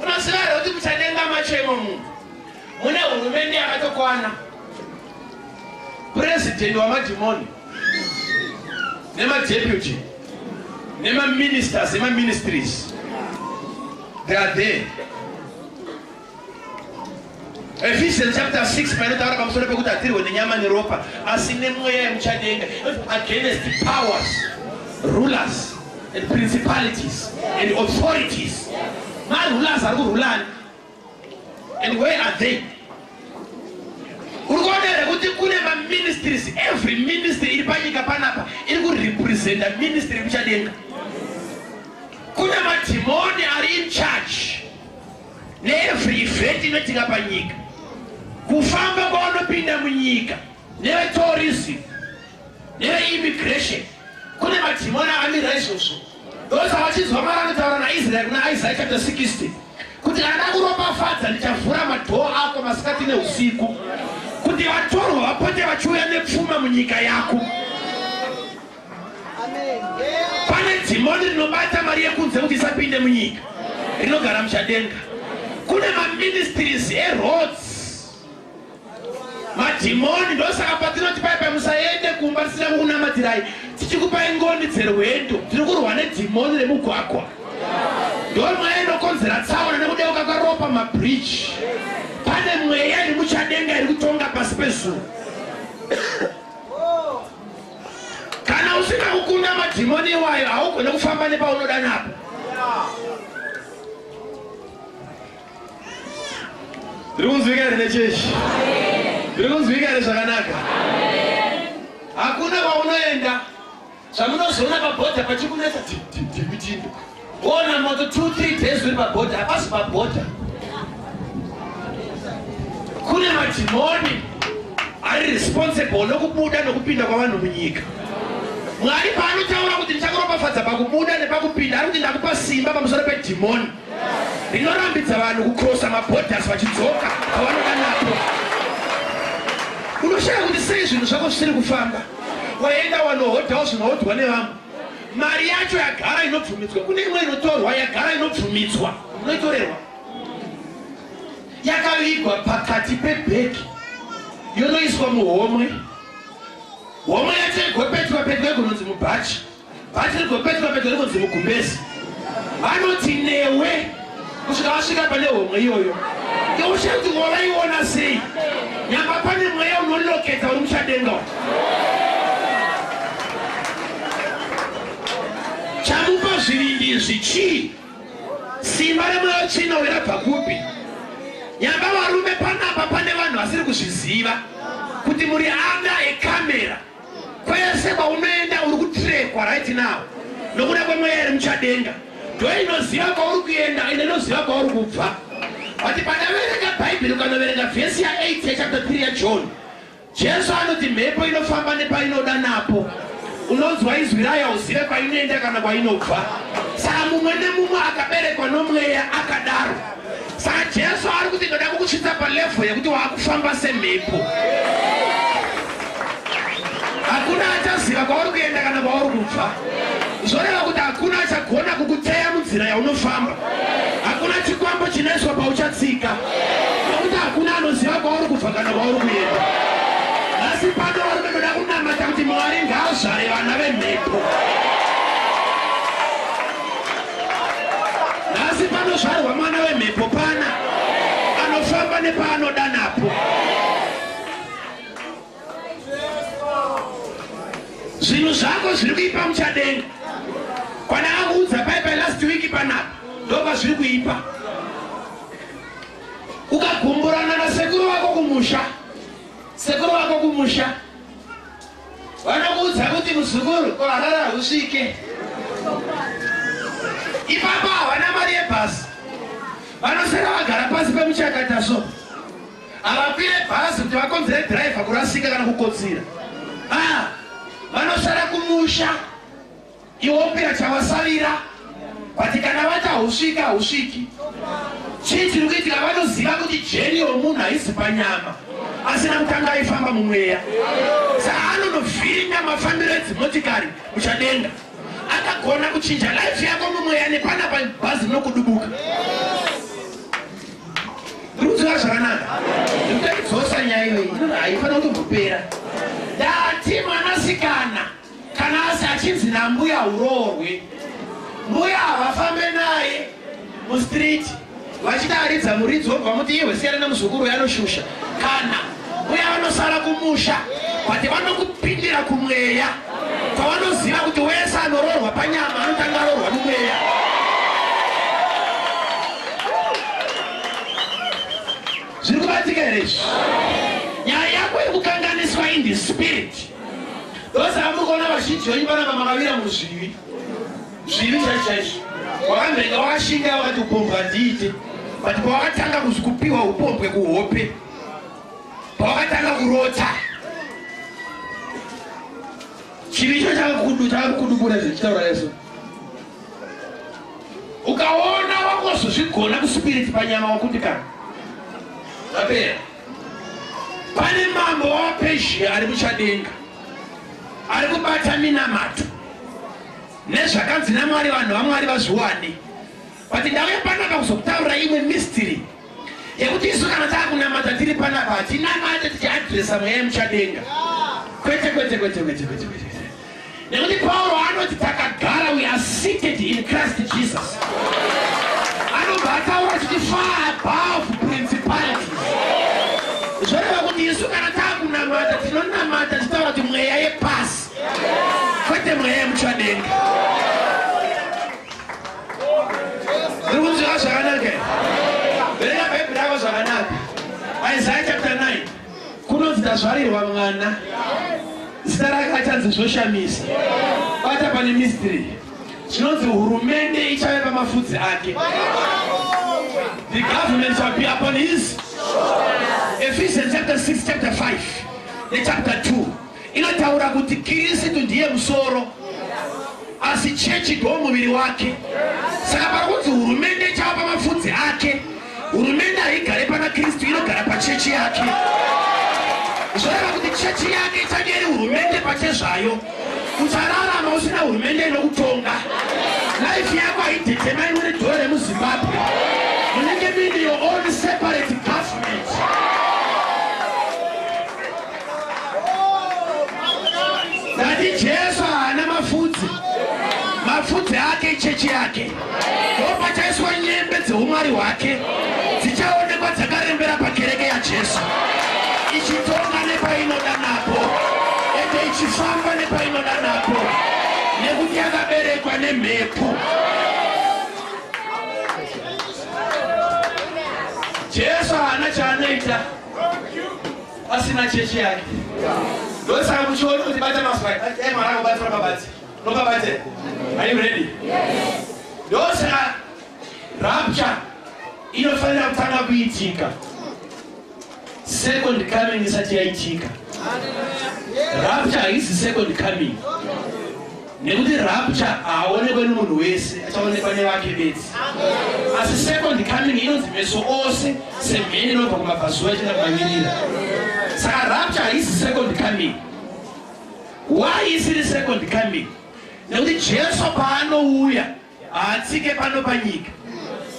Unoziva here kuti muchadenga macho imomo mune hurumende yakatokwana, purezidendi wamadhimoni nemadeputy nemaministers nemaministries. They are there. Ephesians chapter 6 panotaura pamusoro pekuti hatirwe nenyama neropa asi nemweya yemuchadenga, against the powers, rulers and principalities and authorities. Marulers ari kurulani, and where are they? Uri kuona here kuti kune maministries, every ministry iri panyika panapa iri kurepresenta ministry yemuchadenga. Kune madhimoni ari in charge neevhri event inoitika panyika, kufamba kwaunopinda munyika, nevetourism, neveimmigration. Kune madhimoni akamira izvozvo. Ndosaka vachinzwa Mwari anotaura naIsraeri kuna Isaiah chapter 60 kuti kana ndakuropafadza ndichavhura madhoo ako masikati neusiku kuti vatorwa vapote vachiuya nepfuma munyika yako. Pane dhimoni rinobata mari yekunze kuti isapinde munyika, rinogara muchadenga. Kune maministries eroads, madhimoni. Ndosaka patinoti paipa musaende kumba tisina kukunamatirai, tichikupai ngoni dzerwendo, tiri kurwa nedhimoni remugwagwa. Ndo mweya inokonzera tsaona nekudeuka kwaropa mabridge. Pane mweya iri muchadenga iri kutonga pasi pezuva. Kana usina kukunda madhimoni iwayo haugone kufamba nepaunoda napo. Ndiri kunzwika here nechechi? Ndiri kunzwika here zvakanaka? Hakuna kwaunoenda zvamunozoona pabhodha pachikunetsa timitindo. Ona moto 2-3 days uri pabhodha, hapasi pabhodha. Kune madhimoni ari vari responsible nokubuda nokupinda kwavanhu munyika. Mwari paanotaura kuti ndichakuropafadza pakubuda nepakupinda ari kuti ndakupa simba pamusoro pedhimoni rinorambidza vanhu kukrosa maborders vachidzoka pavanoda napo. Unoshaya kuti sei zvinhu zvako zvisiri kufamba. Waenda wanohodhawo zvinohodhwa nevamwe. Mari yacho yagara inobvumidzwa. Kune imwe inotorwa yagara inobvumidzwa. Unoitorerwa. Yakavigwa pakati pebhegi. Yonoiswa muhomwe. Homwe yacho igopetwa pedyo kunonzi mubhachi. Bhachi rigopetwa pedyo kunonzi mugumbezi. Vanoti newe kusvika vasvika pane homwe iyoyo. Ngeushaya kuti wavaiona sei. Nyamba pane mweya unoloketa uri muchadenga. Chamupa zvivindi zvichii. Simba remweya chinowira pakupi. Nyamba varume panapa pane vanhu vasiri kuzviziva kuti muri under ekamera. Kwese kwaunoenda uri kutrekwa right now nokuda kwemweya iri muchadenga. Ndo inoziva kwauri kuenda, ine inoziva kwauri kubva. Ati padaverenga bhaibheri ukanoverenga vhesi ya8 yachapter 3 yaJohn, Jesu anoti mhepo inofamba nepainoda napo. Unonzwa izwi rayo uzive kwainoenda kana kwainobva. Saka mumwe nemumwe akaberekwa nomweya akadaro. Saka Jesu ari kuti ndoda kukusvitsa palevel yekuti wakufamba semhepo. Hakuna achaziva kwauri kuenda kana kwauri kubva. Zvoreva kuti hakuna achagona kukuteya munzira yaunofamba. Hakuna chikwambo chinoiswa pauchatsika. Nokuti hakuna anoziva kwauri kubva kana kwauri kuenda. Asi pano vari kunoda kunamata kuti Mwari ngaazvare vana vemhepo. Asi panozvarwa mwana wemhepo pana anofamba nepaanoda napo. Zvinhu zvako zviri kuipa muchadenga. Kwandakakuudza paipai last week panapa ndopa zviri kuipa. Ukagumburana nasekuru wako kumusha. Sekuru wako kumusha. Vanokuudza kuti muzukuru harara husvike. Ipapa havana mari yebhasi. Vanosara vagara pasi pemuchakata so. Havakwire bhasi kuti vakonzere dhiraivha kurasika kana kukotsira. Vanosara kumusha. Iwopira chavasavira. Bati kana vati hausviki hausviki. Chii chiri kuitika vanoziva kuti jeni yomunhu haisi panyama. Asina kutanga aifamba mumweya. Saka anonovhiringa mafambiro edzimotikari muchadenga. Akagona kuchinja life yako mumweya nepanapa bhazi nokudubuka. Rudzwa zvakanaka. Ndikudzosa nyaya iyoyi haifana kutombopera. Ndati mwanasikana kana asi achinzi nambuya uroorwe. Mbuya havafambe naye mustreet vachitaridza muridzi wobva muti iwe siyana nemuzukuru yanoshusha. Kana mbuya vanosara kumusha bati vanokupindira kumweya kwavanoziva kuti wese anoroorwa panyama anotanga aroorwa mumweya. Zviri kubatika here izvi? Nyaya yako iri kukanganiswa in the spirit. Ndosaka muri kuona vazhinji venyu panapa makavira muzvivi. Zvivi chaizvo. Wakambenga wakashinga wakati upombwe handiite. Bati pawakatanga kupiwa upombwe kuhope. Pawakatanga kurota. Chivicho chakakudubura zvichitaura yesu. Ukaona wakuzozvigona kuspirit panyama wakuti kana. Apera. Pane mambo wavaPezhia ari muchadenga. Ari kubata minamato. Nezvakanzi naMwari vanhu vaMwari vazviwane. Bati ndauya panapa kuzokutaurira imwe mystery. Yekuti isu kana taakunamata tiri panapa hatinamate tichiadresa mweya yemuchadenga. Kwete. Nekuti Pauro anoti takagara, we are seated in Christ Jesus. Anobva ataura kuti far above principalities. Zvoreva kuti isu kana taakunamata tinonamata tichitaura kuti mweya yepasi. Kwete mweya yemuchadenga. Ndiri kunzwa zvakanaka. Verenga bhaibheri rako zvakanaka. Isaiah chapter 9. Kunonzi tazvarirwa mwana. Zita rake achanzi zvoshamisa. Bata pane mystery. Chinonzi hurumende ichave pamafudzi ake. The government shall be upon his. Ephesians chapter 6 chapter 5. nechapter 2 inotaura kuti Kristu ndiye musoro asi chechi ndiwo muviri wake. Saka pakuti hurumende chapa mafudzi ake, hurumende haigare pana Kristu, inogara pachechi yake. Zvoreva kuti chechi yake ichanga iri hurumende pachezvayo. Uchararama usina hurumende inokutonga. Life yako haidetema iri dhoyo remuZimbabwe. Munenge muine your own separate government. Dati Jesu haana mafudzi. Mafudzi ake chechi yake. Ndopachaiswa nyembe dzeumwari hwake dzichaonekwa dzakarembera pakereke yaJesu, ichitonga nepainoda napo ende ichifamba nepainoda napo, nekuti yakaberekwa nemhepo. Jesu haana chaanoita asina chechi yake. Ndosaka muchiona kuti bata maswai mwana kubatsira mabati nopabate. Are you ready? Yes. Ndosaka rapture inofanira kutanga kuitika second coming isati yaitika. Rapture haisi second coming, nekuti rapture haaonekwe nemunhu wese, achaonekwa nevake bedzi. Asi second coming inonzi meso ose semheni inobva kumabvazuva ichienda kumavirira. Saka rapture haisi second coming. Why isiri second coming? Nekuti Jesu paanouya haatsike pano panyika,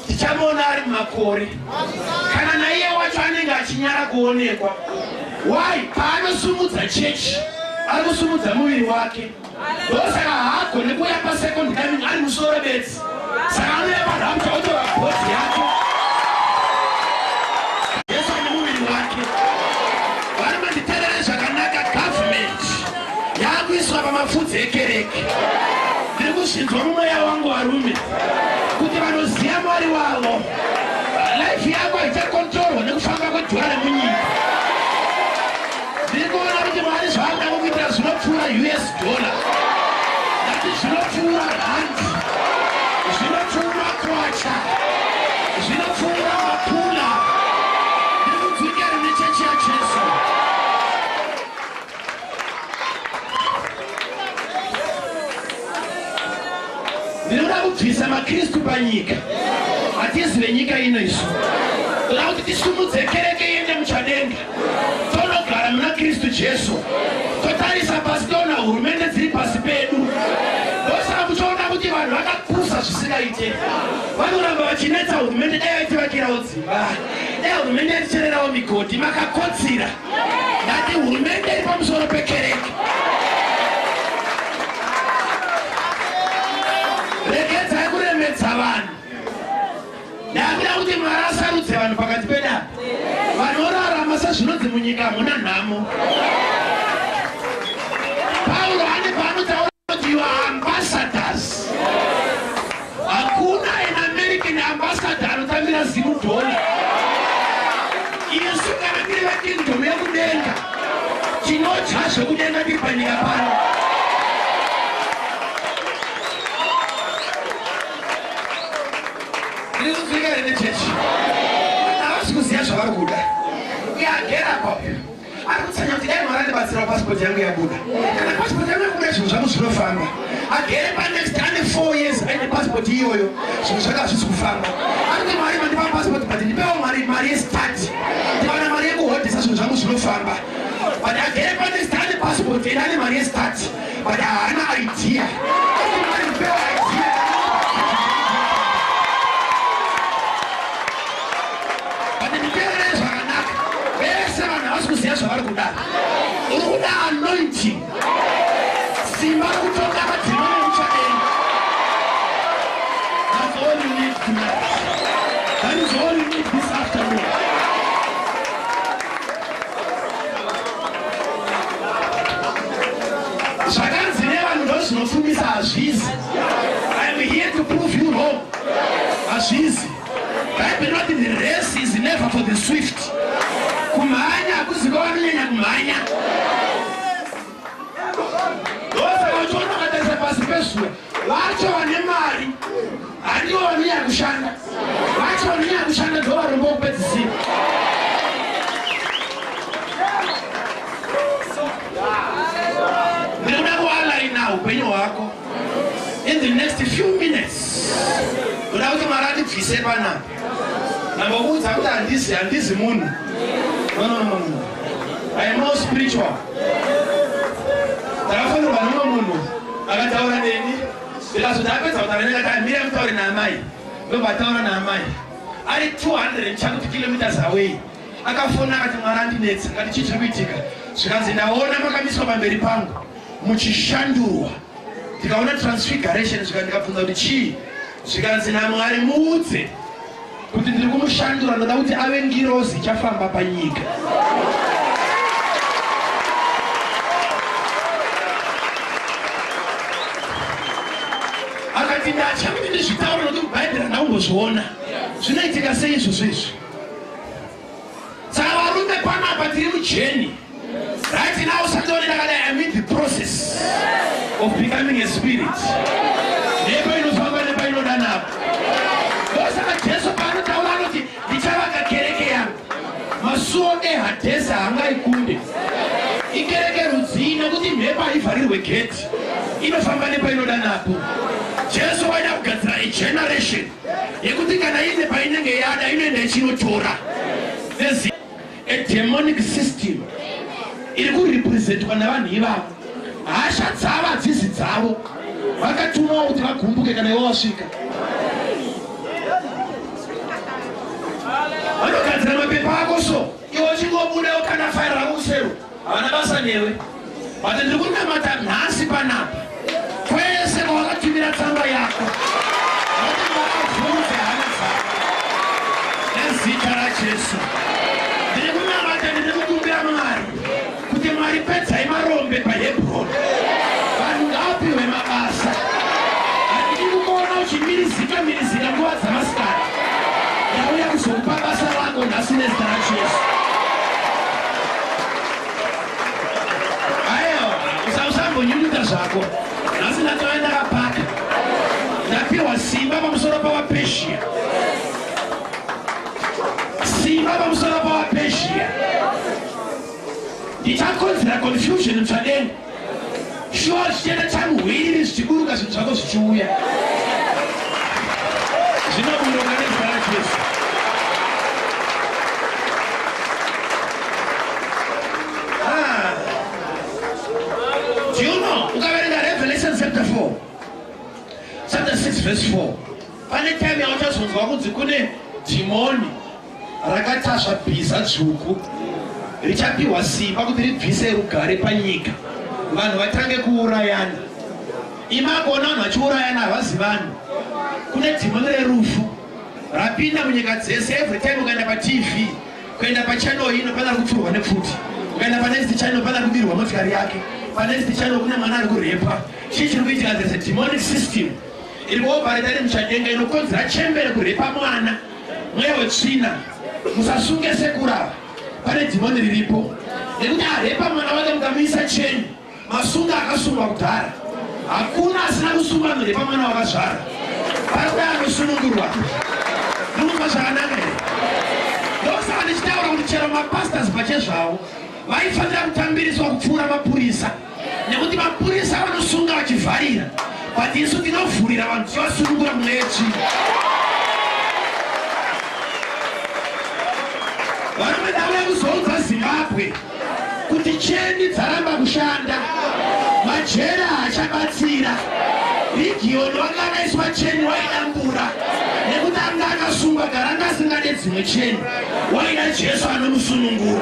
tichamuona ari mumakore, kana naiye wacho anenge achinyara kuonekwa. Why? Paanosumudza chechi ari kusumudza muviri wake. Ndosaka haagone kuuya pasecond coming ari musoro bedzi. Saka anouya parapture otora bhodhi yake, Jesu ane muviri wake. Vari manditeerere zvakanaka, government yaakuiswa pamafudzi ekereke. Ndiri kusvinzwa mumweya wangu varume kuti vanoziva Mwari wavo, life yako haichakontrolwa nekufamba kwedhora remunyika. Ndiri kuona kuti Mwari zvaanoda kukuitira zvinopfuura US dollar, ngati zvinopfuura randi, zvinopfuura kwacha, zvinopfuura mapula. Ndiri kudzvikira nechechi yaJesu. Ndinoda kubvisa maKristu panyika. Hatizive nyika ino isu. Toda kuti tisumudze kereke iende muchadenga. Tonogara muna Kristu Jesu. Totarisa pasi toona hurumende dziri pasi pedu. Ndosaka muchiona kuti vanhu vakapusa zvisingaite. Vanoramba vachinetsa hurumende, dai vaitivakirawo dzimba, dai hurumende yatichererawo migodhi. Makakotsira. Ngati hurumende iri pamusoro pekereke. Regedzai kuremedza vanhu. Ndakuda kuti Mwari asarudze vanhu pakati pedapa. Vanorarama sezvinonzi munyika hamuna nhamo. Paulo ane paanotaura kuti you are ambassadors. Hakuna an American ambassador anotambira $0. Isu kana tiri vekingdom yekudenga, tinodya zvekudenga tiri panyika pano. Ndiri kuzvika rene chechi. Havasi kuziva zvavari kuda. Agera apapo ari kutsanya kuti dai Mwari andibatsira passport yangu yabuda. Kana passport yangu yabuda, zvinhu zvangu zvinofamba. Agere panext ane 4 years aine passport iyoyo, zvinhu zvake hazvisi kufamba. Ari kuti Mwari mandipa passport, but ndipewo mari yestart, ndiwana mari yekuhodhesa zvinhu zvangu zvinofamba. But agere panext ane passport ene ane mari yestart, but haana idea. Ari Mwari ndipewo idea. Kuziva zvavari kuda. Uri kuda anointing. Simba rokutonga madzimba nemuchadenga. That's all you need tonight. That is all you need this afternoon. Zvakanzi nevanhu ndozvinofumisa hazvizi. I am here to prove you wrong. Hazvizi. Bible inoti the race is never for the swift. Kumhanya hakuziva vanonyanya kumhanya. Ndosaka uchiona ukatarisa pasi pezuva, vacho vane mari handivo vanonyanya kushanda. Vacho vanonyanya kushanda ndovarombo kupedzisira. sepana nambokuudza kuti handizi munhu. No. I am not spiritual. Takafanirwa nomwe munhu akataura neni ndikazoti apedza kutaura neni akati mire mutaure naamai ndobva taura naamai ari 200 chakuti kilometers away. Akafona akati Mwari andinetsa ngati chii chiri kuitika. Zvikanzi ndaona makamiswa pamberi pangu muchishandurwa. Ndikaona transfiguration ndikabvunza kuti chii. Zvikanzi naMwari muudze kuti ndiri kumushandura ndoda kuti ave ngirozi ichafamba panyika. Akati ndachakuti ndizvitaura nokuti mubhaibheri ndaungozviona zvinoitika sei izvozvo izvi. Saka varume panapa tiri mujeni. Right now somebody that I'm in the process of becoming a spirit. Never ino famba never ino dana. Saka Jesu panotaura kuti ndichavaka kereke yangu. Masuo ehadhesa hangaikunde. Ikereke rudzii nekuti mhepo haivharirwe gate. Inofamba nepainoda napo. Jesu waida kugadzira a generation yekuti kana ine painenge yada inoenda ichinotora. There's a demonic system iri kurepresentwa navanhu ivavo. Hasha dzavo hadzisi dzavo. Vakatumwawo kuti vagumbuke kana ivo vasvika. Vanogadzira mapepa ako so iwe uchingobudawo kana faira rako kusero havana basa newe. But ndiri kunamata nhasi panapa kwese kwawakatumira tsamba yako kuti vakabvunze hana dzako nezita raJesu. Ndiri kunamata ndiri kukumbira Mwari kuti Mwari pedzai marombe paHebhuroni. Vanhu ngavapiwe mabasa. Handidi kukuona uchimirizika nguva dzamasikati. Ndauya kuzokupa basa rako nhasi nezita raJesu. Usambonyunyuta zvako. Nhasi ndatoya ndakapaka. Ndapiwa simba pamusoro pavaPezhia. Simba pamusoro pavaPezhia. Ndichakonzera confusion muchadenga. Shuwa zvichenda chamuhwiriri zvichiburuka zvinhu zvako zvichiuya. Zvinoburuka nezita raJesu. Do you know? Ukaverenga Revelation chapter 4, chapter 6 verse 4. Pane time yauchazonzwa kunzi kune dhimoni rakatasva bhiza dzvuku richapiwa simba kuti ribvise rugare panyika. Vanhu vatange kuurayana. Imakona vanhu vachiurayana havazi vanhu. Kune dhimoni rerufu rapinda munyika dzese. Every time ukaenda paTV, kuenda pachannel ino pana kupfurwa nepfuti. Ukaenda panext channel pana kubirwa motikari yake. Panext channel kuna mwana ari kurepa. Chii chiri kuitika? There's a demonic system iri kuoperate iri muchadenga inokonzera chembere kurepa mwana. Mweya wetsvina. Musasunge sekurava. Pane dhimoni riripo nekuti arepa mwana wake mukamuisa cheni. Masunga akasungwa kudhara. Hakuna asina kusunga anorepa mwana wakazvara. Parikuda anosunungurwa. Munonzwa zvakanaka here? Ndosaka ndichitaura kuti chero mapastors pachezvavo vaifanira kutambiriswa kupfuura mapurisa, nekuti mapurisa vanosunga vachivharira, but isu tinovhurira vanhu tichivasunungura mweya wetsvina. Varume ndauya kuzoudza Zimbabwe kuti cheni dzaramba kushanda, majera hachabatsira. Region vakanaiswa cheni waidambura nekuti anga akasungwa garanga asingade dzimwe cheni. Waida Jesu anomusunungura.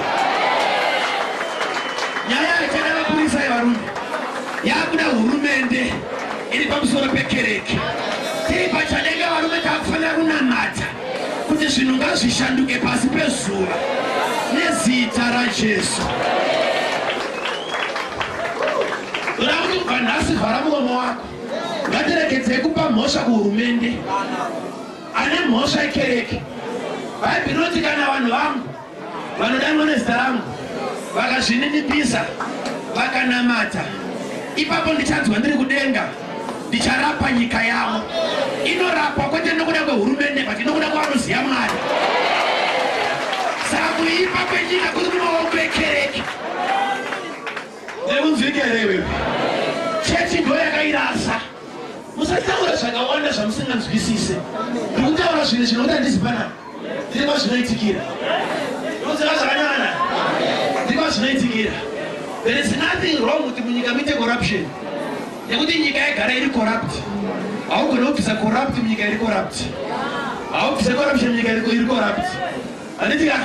Nyaya yachada mapurisa evarume yakuda hurumende iri pamusoro pekereke. Tiri pachadenga varume takufanira kunamata kuti zvinhu ngazvishanduke pasi pezuva nezita raJesu. Toda kuti kubva nhasi vhara muromo wako. Ngatiregedzei kupa mhosva kuhurumende ane mhosva yekereke. Bhaibheri rinoti kana vanhu vangu vanodanwa nezita rangu vakazvininipisa vakanamata, ipapo ndichanzwa ndiri kudenga ndicharapa nyika yavo. Inorapwa kwete nokuda kwehurumende but nokuda kwavanoziva Mwari. Saka kuipa kwenyika kuri mumaoko ekereke. Nemunzvike here wewe. Chechi ndo yakairasa. musataura zvakawanda zvamusinganzwisise. Ndikutaura zvinhu zvinoita ndizipana. Ndiko zvinoitikira. Unoziva zvakanyanya. Ndiko zvinoitikira. There is nothing wrong with munyika muite corruption. Nekuti nyika yagara iri corrupt. Haugone kubvisa corrupt munyika iri corrupt. Haubvise corruption munyika iri corrupt. Handitika?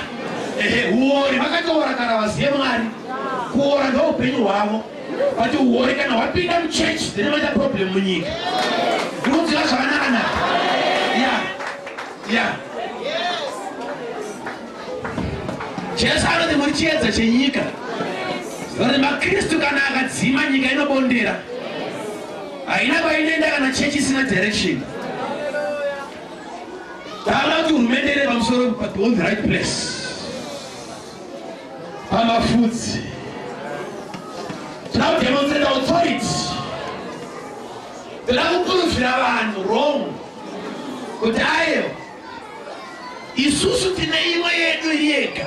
Uori vakataura kana vaziye Mwari. Kuora ndoupenyu hwavo. But uori kana wapinda muchechi dzine maita problem munyika. Ndikuziva zvakanaka. Yeah. Jesu anoti muri chiedza chenyika. Vari maKristu kana akadzima nyika inobondera. Haina kwainoenda kana chechi isina direction. Taona kuti hurumende ine pamusoro on the right place. Pamafudzi. Toda kudemonstrate authority. Toda kukurudzira vanhu wrong. Kuti ayo isusu tine imwe yedu iri yega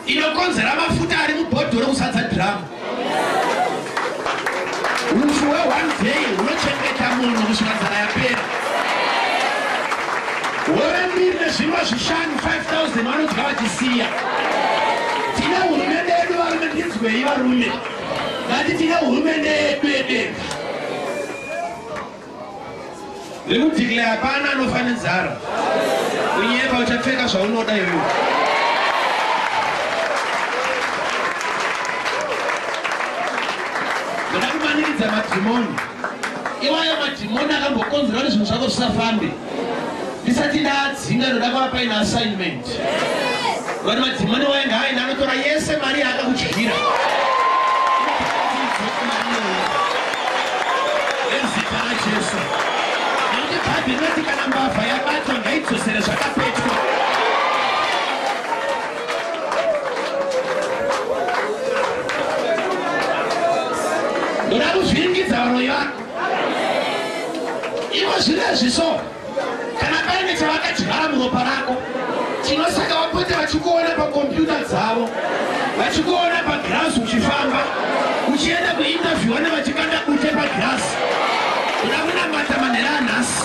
inokonzera mafuta ari mubhodhoro kusadza dhiramu. Rufu one day unochengeta munhu kusvika nzara yapera. Wore mbiri nezvimwe zvishanu 5,000 vanodya vachisiya. Tine hurumende yedu varume, ndinzwei varume. Ngati tine hurumende yedu yedenga. Ndikudhikilera hapana anofane nzara. Unyepa uchapfeka zvaunoda iwe. Ndoda kumanikidza madhimoni. Iwayo madhimoni akambokonzera kuti zvinhu zvako zvisafambe. Ndisati ndaadzinga ndoda kuvapa ine assignment. Kuti madhimoni wainga aina anotora yese mari yaakakudyira. Nezita raJesu. Nekuti Bhaibheri inoti kana mbavha yabatwa ngaidzosere zvakapetwa. Ndoda kuzviringidza varoi vako. Ivo zvinezvi so kana paine chavakadyara muropa rako chinosaka vapote vachikuona pakombiyuta dzavo, vachikuona pagirasi uchifamba, uchienda kuinterview vane vachikanda bute pagirasi. Uda kunamata manhero anhasi.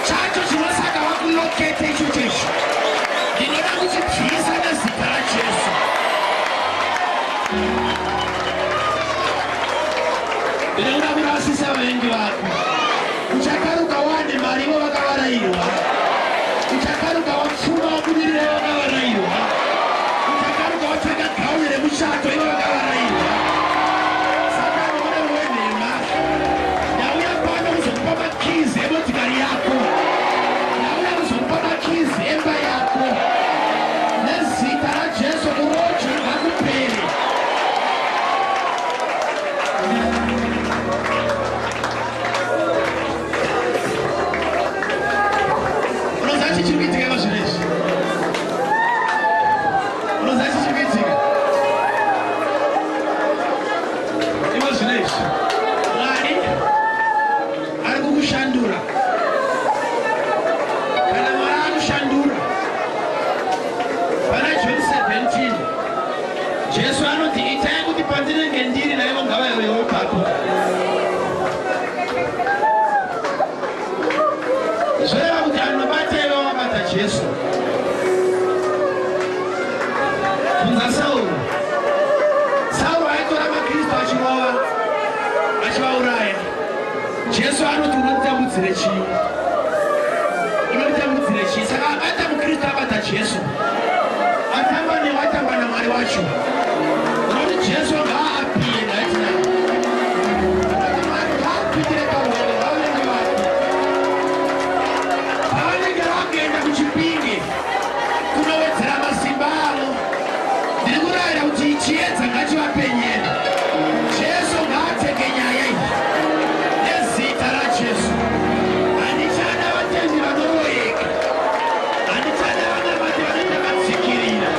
Chacho chinosaka vakulokete icho checho. Ndinoda kuchibvisa nezita raJesu. Ndinoda kurasisa vavengi vako. Uchakaruka wane mari ivo vakavarairwa. Uchakaruka wapfuma wabudirira ivo vakavarairwa. Uchakaruka wapfeka gauni remuchato ivo vakavarairwa. Saka unoda wenhema. Ndauya pano kuzokupa makizi emotikari yako. Ndauya kuzokupa makizi emba yako. Nezita raJesu kurojo ngakupere. Chichivitika mazvinezvi. Unoziva chichivitika. Ivo zvinezvi. Mwari ari kukushandura. Kana Mwari akushandura. Pana John 17. Jesu anoti itai kuti pandinenge ndiri naivo ngavavewo ipapo. Zvoreva kuti anobata ivo vabata Jesu. Bvunza Sauro. Sauro aitora maKristu achirova, achivauraya. Jesu anoti unotitambudzire chii? Unotitambudzire chii? Saka abata muKristu abata Jesu. Atamba newe atamba naMwari wacho. Unoti Jesu ngaapinde aitina. Mwari ngaapindire pauhwendo hwavengi vake. Pavanenge vakuenda kuchipinge kunowedzera masimba avo, ndiri kurayira kuti chiedza ngachivapenyere. Jesu ngaatenge nyaya iyi nezita raJesu. Handichada vatendi vanoroyeka. Handichada vanamati vanoita vatsikirira.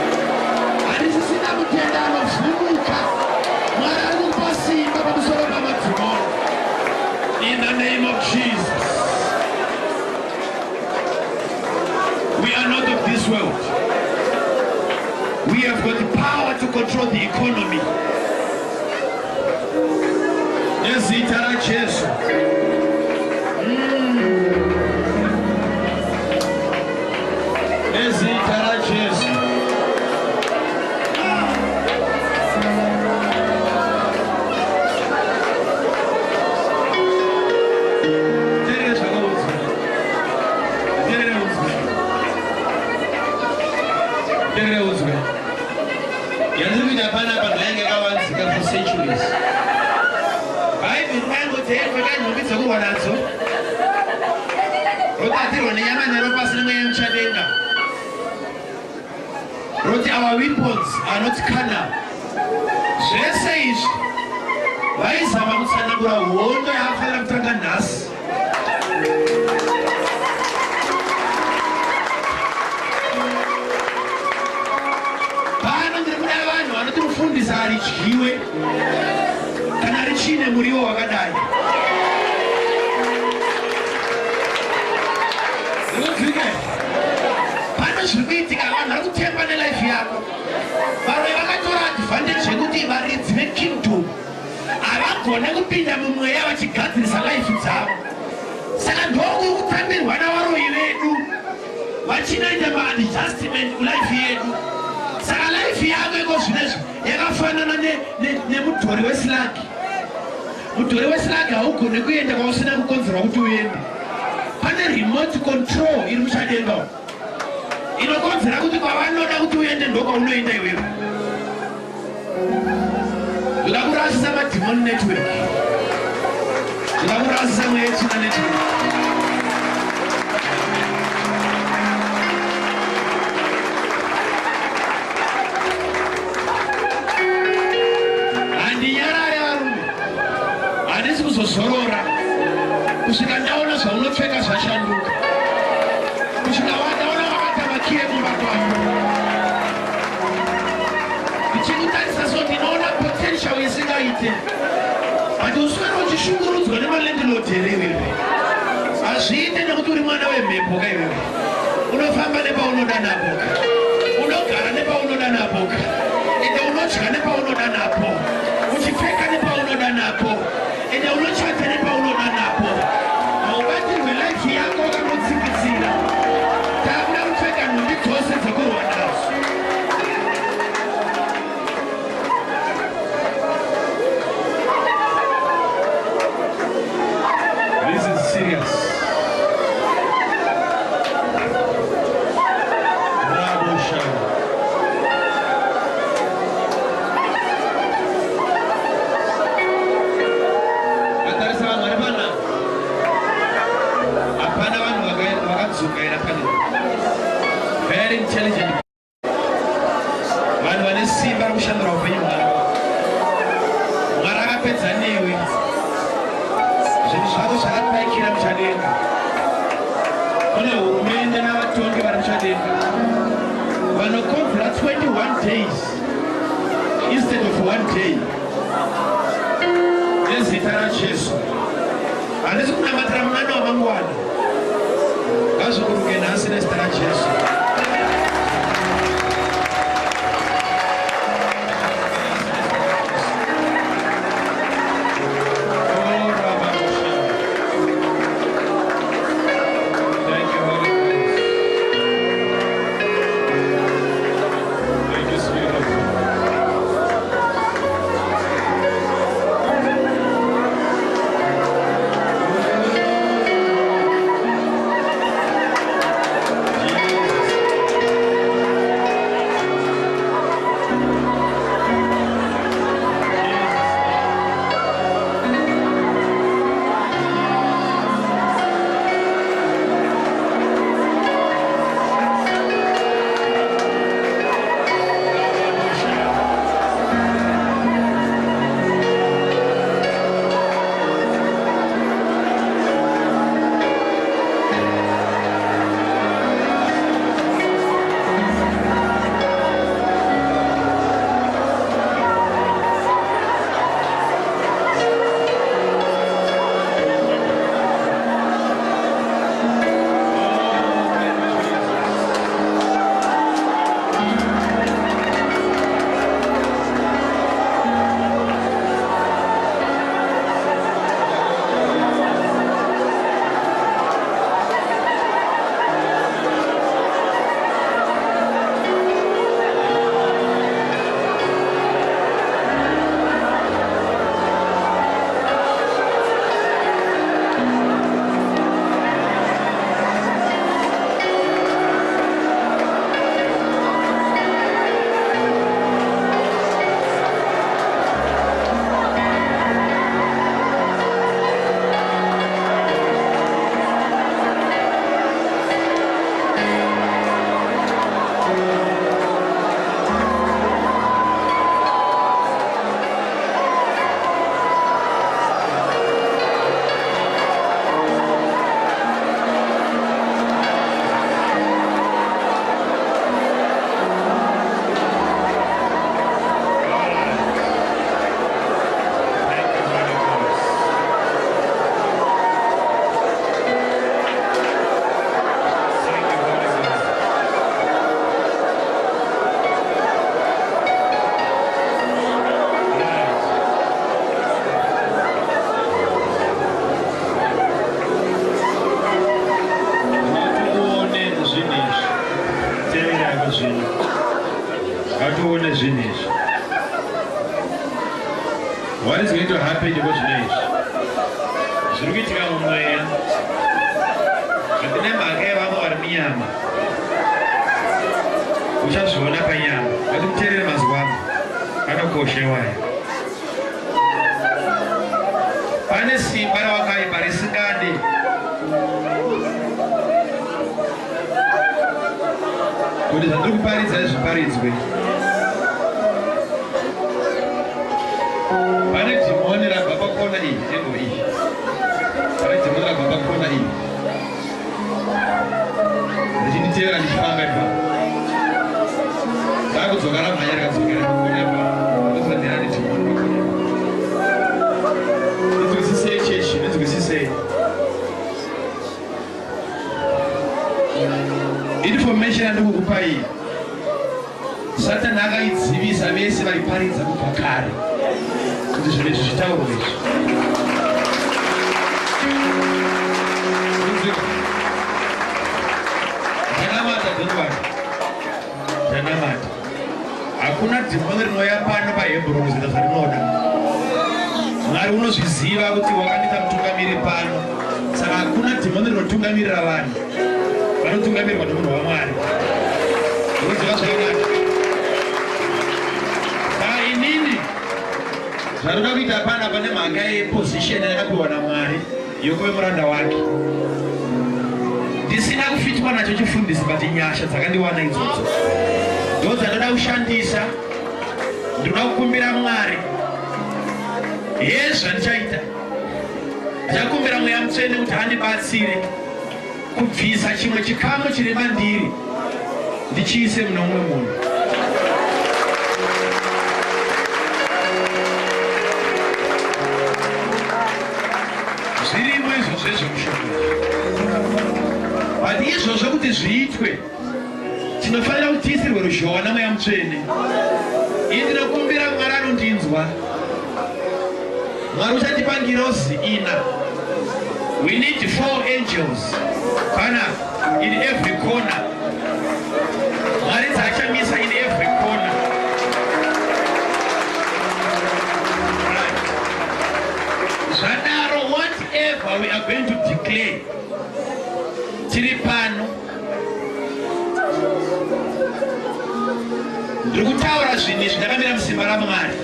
Handisisina mutenda anovhumuka. Mwari ari kupa simba pamusoro pamadzimoni. In the name of Jesus. We are not of this world. We have got the power to control the economy. Nezita raJesu. Our weapons are not carnal. Says, why is our Sanabura won't have Tanganas? Hiwe kanarichine muriwo wakadai zvinofike pane zvikuitika vanhu vari kutemba nelife yako varoi vakatora advantage yekuti varidzi vekingdom havagone kupinda mumweya vachigadzirisa life dzavo saka ndokuri kutambirwa navaroi vedu vachinoita maadjustment kulife yedu saka life yako iko zvinezvi yakafanana nemudhori weslagi. Mudhori weslagi haugone kuenda kwausina kukonzerwa kuti uende. Pane remote control iri muchadenga inokonzera kuti kwavanoda kuti uende ndokwaunoenda iwewe. Zvikakurasisa mademon network, zvikakurasisa mwechina network. Kuzozorora kusvika ndaona zvaunopfeka zvashanduka, kusvika wadaona wakatamakiye mumba kwako. Ndichikutarisa so ndinoona potential isingaite, but uswera uchishungurudzwa nemalandlord here iwewe. Hazviite nekuti uri mwana wemhepo ka iwewe. Unofamba nepaunoda napo, unogara nepaunoda napo, ende unodya nepaunoda napo, uchipfeka nepaunoda napo, ende unochata nepaunoda napo. Haubatirwe life yako wakanodzikisira. Takuda kupfeka nhumbi dzose dzekurwa nazo. This is serious. Very intelligent. Vanhu vane simba rekushandura upenyu hwavo. Mwari akapedza newe. Zvinhu zvako zvakapaikira muchadenga. Kune hurumende navatongi vari muchadenga. Vanokonzera 21 days instead of 1 day. Nezita raJesu. Handisi kunamatira munana wamangwana. Ngazvikurukei nhasi nezita raJesu. Jesus. ngatione zvinhu izvi. What is going to happen to zvinhu izvi? Zviri kuitika mumweya. Handine mhaka yevamwe vari munyama. Uchazviona panyama. Ngatimuteerere mazwi angu. Anokosha iwayo. Pane simba ravakaipa risingade. Kuti zvandiri kuparidza zviparidzwe. Pane dhimoni rabva pakona iyi, engo iyi. Pane dhimoni rabva pakona iyi. Richinditeera ndichifamba ipapo. Ndakudzoka ramhanya rikadzokera pakona ipapo. Ndozondera nedhimoni pakona ipapo. Ndinzwisisei chechi, ndinzwisisei. Information yandikukupa iyi. Satani akaidzivisa vese vaiparidza kubva kare. Kuti zvinhu izvi zvitaurwe izvi. Ndanamata dzonwari. Ndanamata. Hakuna dhimoni rinouya pano paHebhuroni zita zvarinoda. Mwari unozviziva kuti wakandiita mutungamiri pano. Saka hakuna dhimoni rinotungamirira vanhu. Vanotungamirirwa nomunhu waMwari. Unoziva zvakanaka. Saka inini zvaroda kuita pana pane mhaka yeposition yakapiwa naMwari yokuve muranda wake. Ndisina kufitwa nacho chifundisi but nyasha dzakandiwana idzodzo. Ndo dzandoda kushandisa. Ndinoda kukumbira Mwari. Zvandichaita. Ndichakumbira Mweya Mutsvene kuti andibatsire kubvisa chimwe chikamu chiri mandiri ndichiise mune mumwe munhu. Zvirimo izvozvo zvemushonga. But izvozvo kuti zviitwe tinofanira kuti tiisirwe ruzhowa naMweya Mutsvene. Ini ndinokumbira Mwari anondinzwa. Mwari uchatipa ngirozi ina. We need 4 angels. Pana, in every corner. Mwari dzachamisa in every corner. Right. Zvadaro, whatever we are going to declare. Tiri pano. Ndiri kutaura zvinhu izvi ndakamira musimba raMwari.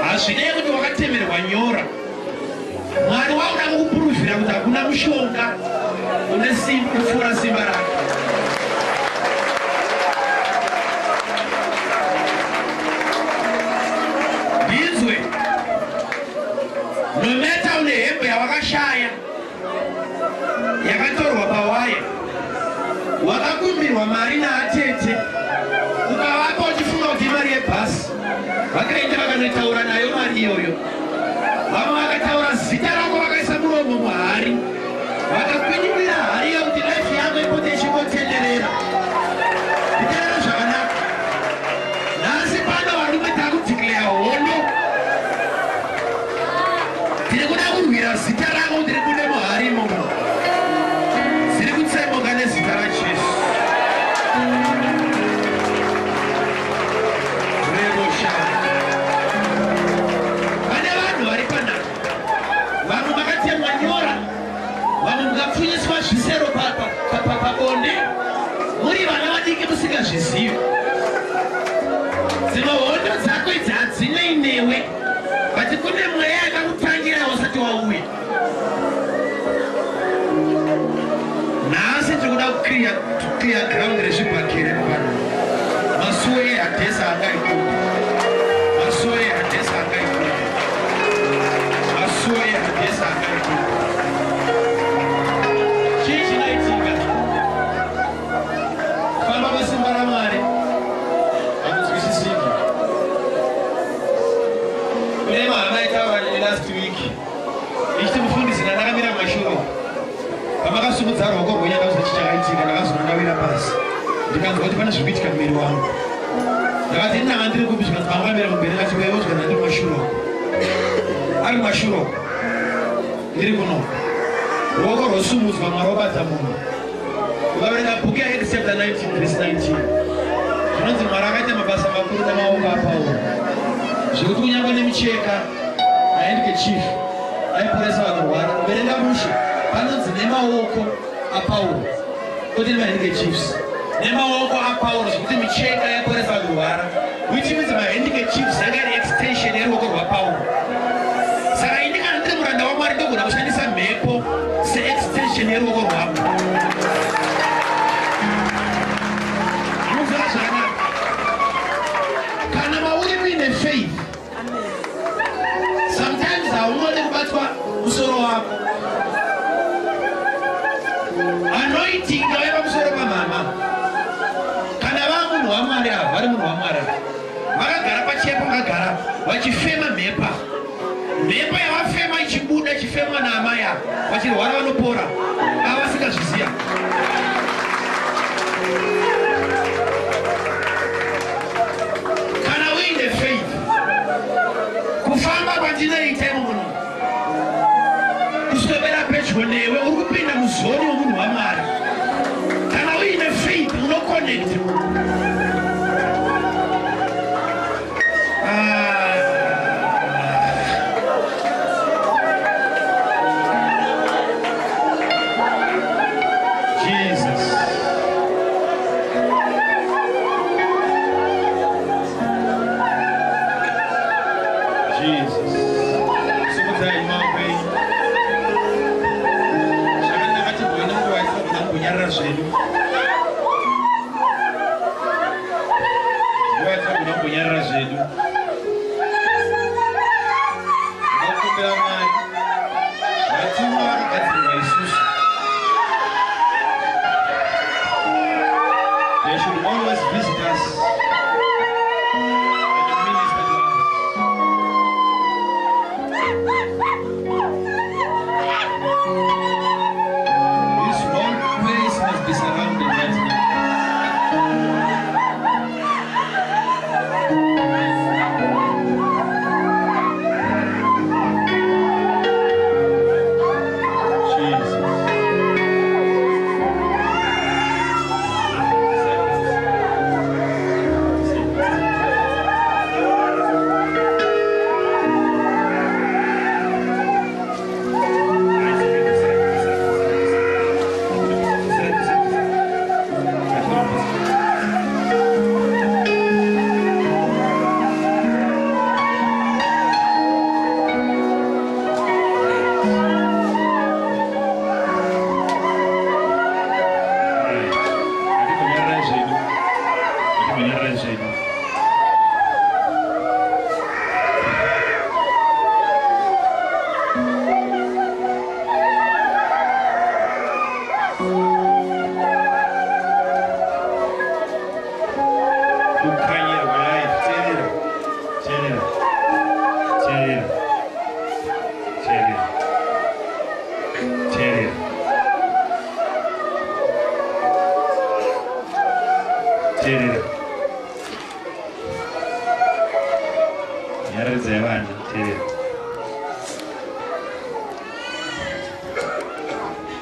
Hazvidei kuti wakatemerwa nyora. Mwari wauda kukupuruvhira kuti hakuna mushonga une simba kupfuura simba rake. Ndinzwe, nometa une hembe yawakashaya yakatorwa pawaya, wakakumbirwa mari naatete, ukavapa uchifunga kuti imari yebhasi, vakaenda vakanotaura nayo mari iyoyo. Vamwe vakataura zita rako vakaisa muromo muhari, vakakwinyirira hari yakuti life yako ipote ichikotenderera. Nditeerera zvakanaka. Nhasi pano varume takudhikleya hondo. Tiri kuda kurwira zita rako kuti ribude muhari imomo. Ziri kutsemuka nezita raJesu. Mukapfunyiswa zvisero pabonde muri vana vadiki musingazvizivi. Dzimwe hondo dzako idzi hadzinei newe, but kune mweya yakakutangira usati wauya. Nhasi tikuda kuclear ground rezvibhakere pano. Masuo ehadhesa angaikunda. Masuo ehadhesa angaikunda. Masuo ehadhesa angaikunda. Simba la Mwari hakuzwisisiki. Kune mama itaura last week ichiti mufundisi ndakamira mashuro pamakasumudza ruoko rwenyanga kuti chichakaitika, ndakazona ndawira pasi ndikanzwa kuti pane zviri kuitika mumwiri wangu. Ndakati ndinanga ndiri kupi zvikanzi pangamira mumberi ngati wewe zvikana ndiri mashuro ari mashuro ndiri kuno ruoko rwosumudzwa Mwari wabata munhu. Ukaverenga bhuku yaExodus 19 verse 19 zvinonzi Mwari akaita mabasa mabasa makuru namaoko aPauro zvekuti kunyangwe nemicheka aendike chief aiporesa vanorwara kuverenga mushe panonzi nemaoko aPauro kuti mahendike chiefs nemaoko aPauro zvekuti micheka yaiporesa vanorwara which means mahendike chiefs yanga iri extension yeruoko rwaPauro. Saka ini kana ndiri muranda waMwari ndogona kushandisa mhepo seextension yeruoko rwako. Munzwa zvakanaka. Kana mauri muine faith, sometimes haunode kubatwa musoro wako. Anointing ngaiva musoro pamama. Kana va munhu waMwari ava vari munhu waMwari ava vakagara pachipo vakagara vachifema mhepa. Mhepa yavafema ichibuda ichifemwa naamai ava vachirwara vanopora ava vasingazviziva. Kana uine faith, kufamba kwandinoita munhu kuswedera pedyo newe uri kupinda muzoni womunhu waMwari. Kana uine faith unoconnect.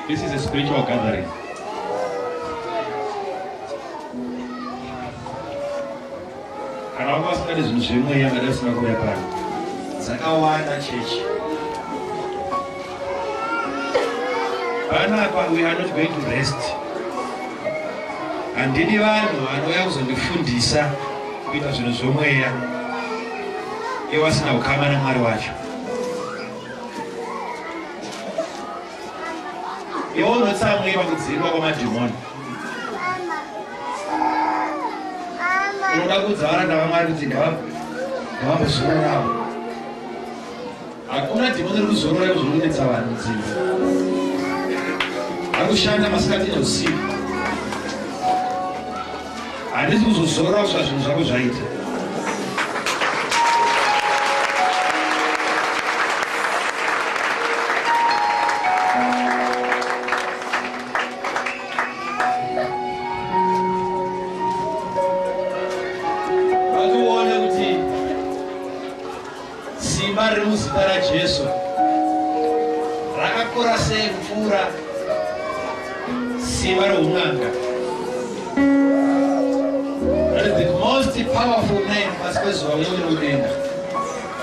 This is a spiritual gathering. Kana wakasingade zvinhu zvemweya ngada usina kuuya pano dzakawanda chechi. Panapa we are not going to rest. Handidi vanhu vanouya kuzondifundisa kuita zvinhu zvemweya iwe wasina kukama naMwari wacho. Iwe unotsamwiwa kudzingwa kwamadhimoni. Unoda kuudza varanda vaMwari kuti ndavambozororawo. Hakuna dhimoni riri kuzorora kuzorunetsa vanhu dzimba. Akushanda masikati neusiku. Handisi kuzozorora kusvika zvinhu zvako zvaita. Riri muzita raJesu rakakura sei kupfuura simba reun'anga. That is the most most powerful name pasi pezuva uye nokudenga.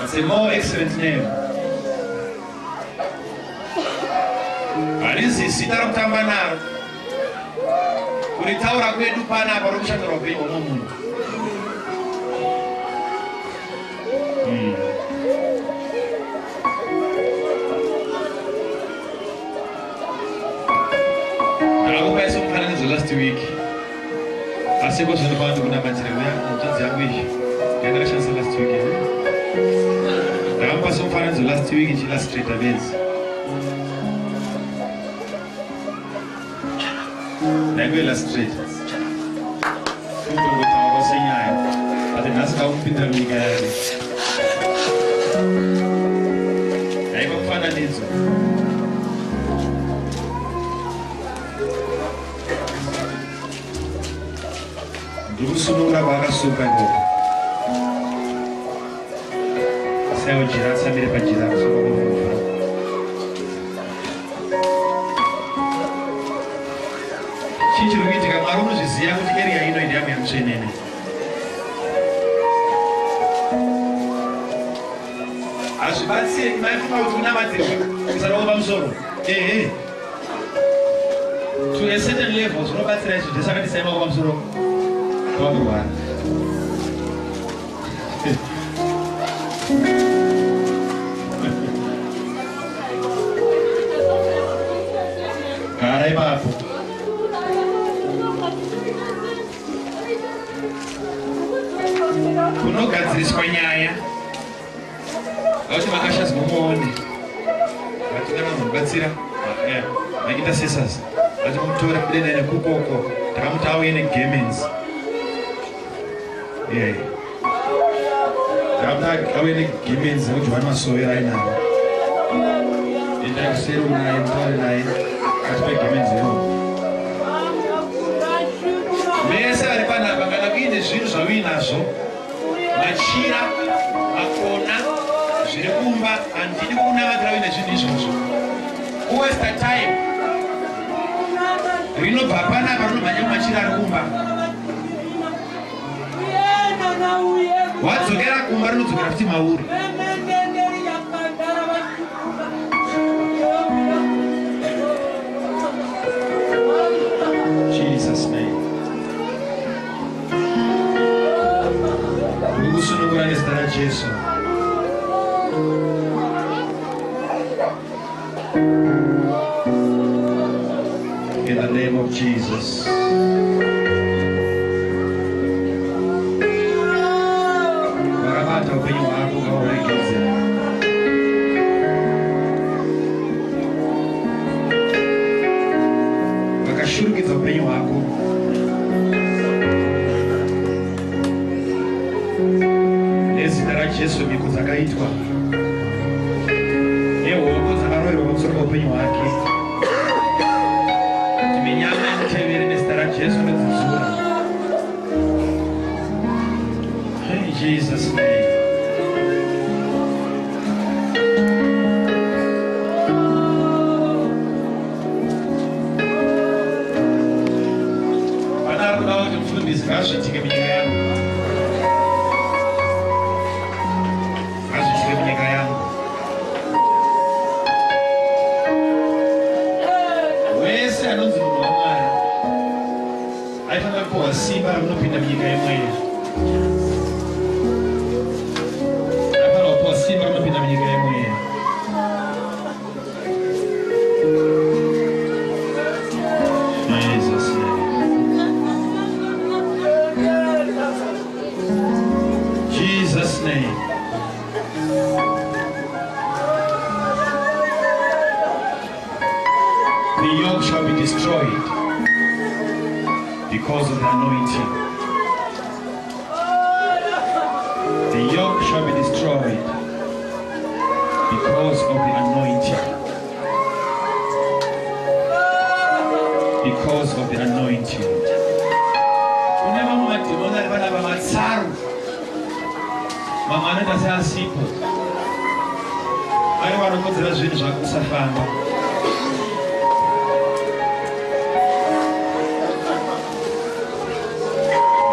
It's a more excellent name. Harizi zita rakutamba naro. Kuritaura kwedu panapa rokushandura upenyu hwomunhu. Ndakakupai somufananidzo last week. Asi kozvinofanira kunamatira mutonzi yangu izvi. Ndakashandisa last week. Ndakamupa somufananidzo last week ichilastrata bedzi. Illustrator. Kutongotaura senyaya. Ati nhasi kakumupindira munyika yake. Haiva mufananidzo. Ndikusunungura kwaakasuka ikoko. Saiwo jira atsamire pajira kusuka kwemvura. Chiri kuitika Mwari unozviziva kuti area ino ndiyamu yamutsvenene. Hazvibatsiri maifunga kuti unamatirwa kusarova pamusoro. To a certain level zvinobatsira izvo ndesaka ndisaimako pamusoro pakurwara. Gara ipapo. Kunogadziriswa nyaya kuti makashazi mumuone vati kana munobatsira maintercessors vati mutora kudenda nekukoko takamuti auye negamens takamuti auye negamens nekuti vane masovera ainavo endai kuseru naye mutaure naye kati pagamens ero mese ari panapa kana kuine zvinhu zvauinazvo machira, makona, zviri kumba, handidi kunamatira uine zvinhu izvozvo. Kuwesta time. Rinobva panapa rinomhanya machira ari kumba. Wadzokera kumba rinodzokera futi mauri. Jesus name. Kusunungura nezita raJesu. In the name of Jesus. Vakabata upenyu hwako kauregedze. Vakashurukidza upenyu hwako. Jesu miko dzakaitwa nehoko dzakaroverwa pamusoro paupenyu hwake kuti minyama imutevere nezita raJesu nedzizura. In Jesus name. Pana ari kuda kuti mufundisi ngazviitike munyika yangu. Simba rinopinda munyika yemweya. Apana kupuwa simba rinopinda munyika yemweya. Jesus name. Jesus name. The yoke shall be destroyed because of the anointing. The yoke shall be destroyed because of the anointing. Because of the anointing. Whenever mademoni ari panapa matsaru, mamwe anoita seasipo, ari vanokodzera zvinhu zvakusafamba.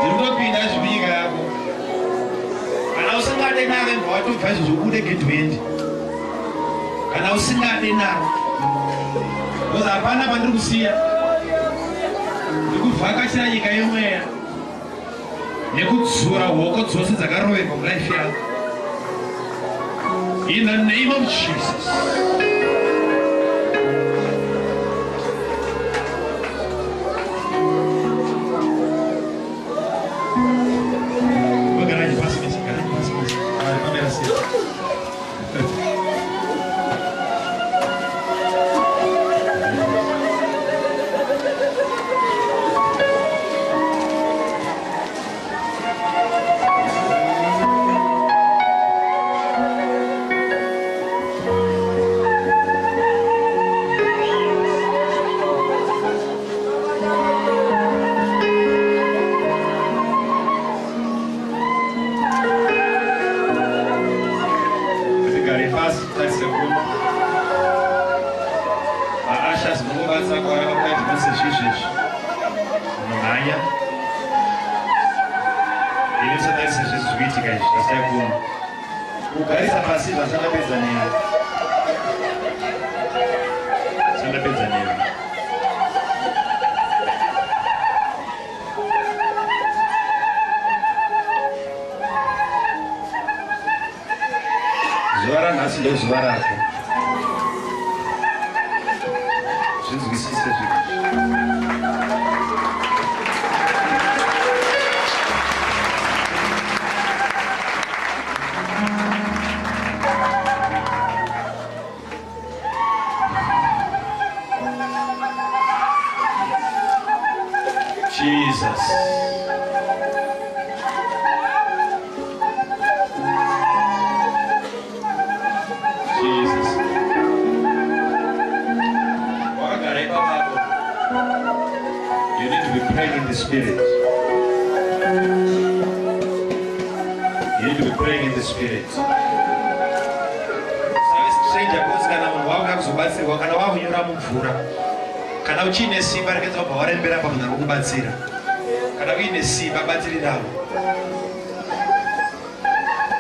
Ndinopinda zvimunyika yako. munhu watobva izvo zvokude gedwendi kana usingade naro because hapana pandiri kusiya ndikuvhakachira nyika yemweya nekudzura hoko dzose dzakaroverwa mulife yangu in the name of Jesus.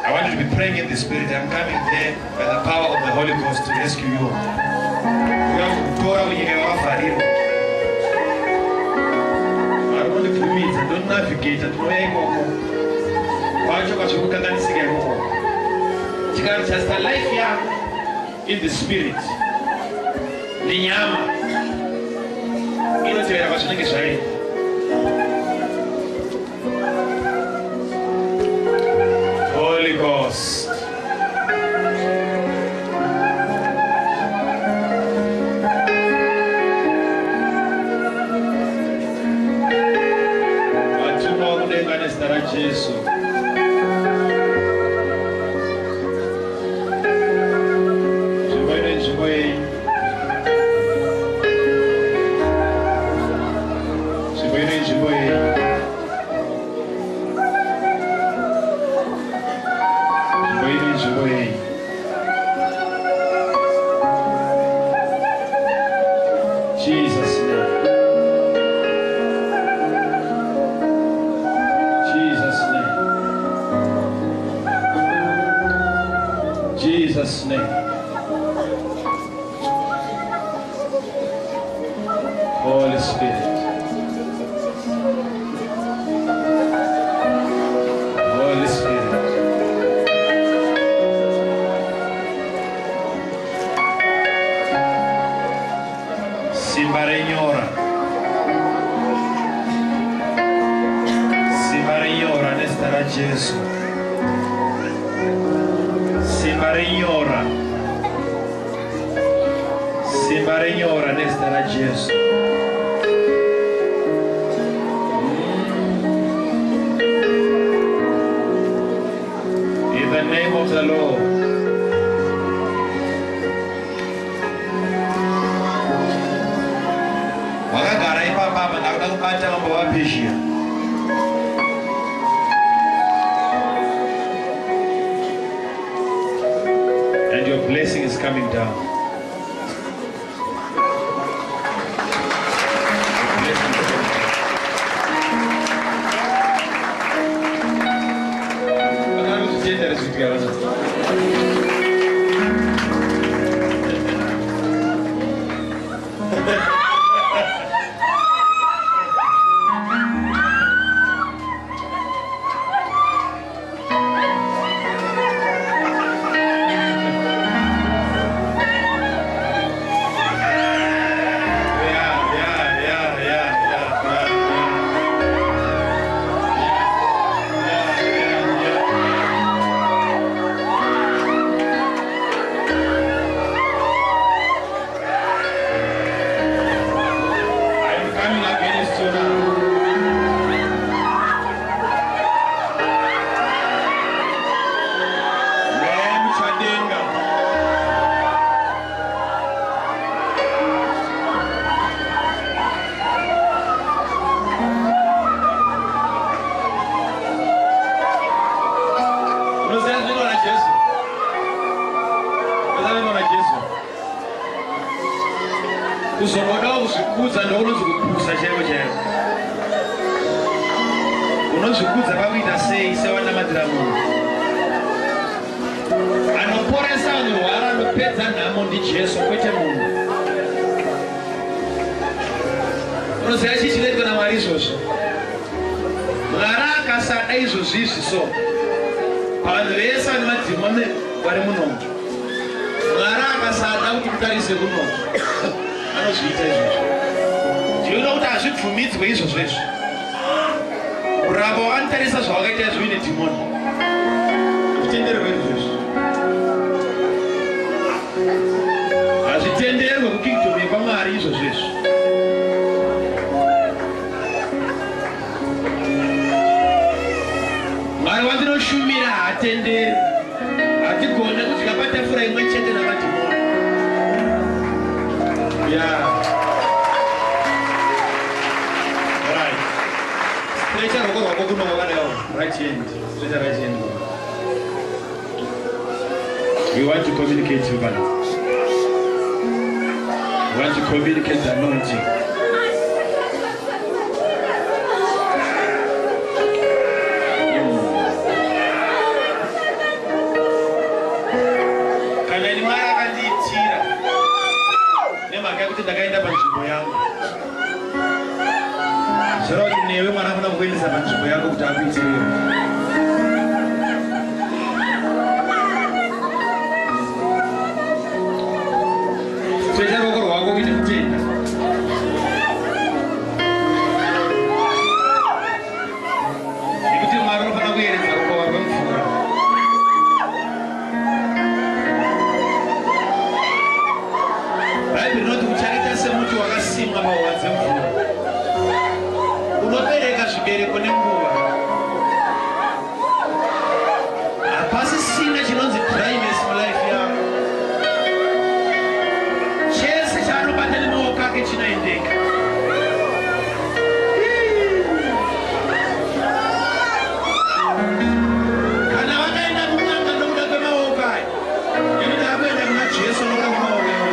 I want you to be praying in the spirit. I'm coming there by the power of the Holy Ghost to rescue you. Don't navigate. Just a life here in the spirit. Holy Ghost. Jesus. Jesus' name. Holy Spirit. Holy Spirit. Simbarenyora. Simbarenyora nesta Jesus. Simbarenyora. Simbarenyora nesta na Jesus. In the name of the Lord. Wakagara ipapa ndakuda kubata mambo wapishia. And your blessing is coming down. Kuzomoda uzvikuza ndounozvikupusa chaivo chaivo. Unozvikudza pakuita sei sewanamatira munhu. Anoporesa anorwara anopedza nhamo ndiJesu kwete munhu. Unoziva chii chinoitwa naMwari izvozvo? Mwari akasada izvozvizvi so vanhu vese vane madhimoni vari munomwe. Mwari akasada kuti mutarise kunomwe. Anozviita izvozvo. Ndinoda kuti hazvibvumidzwe izvozvo izvo. Urava wakanitarisa zvawakaita izvo uine dhimoni. Hazvitenderwe izvozvo. Hazvitenderwe kukingdom yepaMwari izvozvo izvo. Mwari wandinoshumira haatenderi. Hatigone kudya patafura imwe chete namadhimoni. Yeah. Right. Stretcha roko rwako kuno kwakadao. Right hand. Stretcha right hand. We want to communicate with God. We want to communicate the anointing. Kana ni Mwari akandiitira nemhaka yekuti ndakaenda panzvimbo yangu. Zvara kuti newe Mwari anofana kukuendesa panzvimbo yako kuti akuitirewo. Stretcha ruoko rwako kuite kutenda. Nekuti Mwari anofana kuyeredza rukova rwemvura. Bhaibheri rinoti uchaita semuti wakasimwa pahova dzemvura. Unobereka zvibereko nenguva. Hapasisina chinonzi dryness mulife yako. Chese chaanobata nemaoko ake chinoendeka. Kana vakaenda kun'anga nokuda kwemaoko aya, nekuti akuenda kuna Jesu nokuda kwemaoko aya.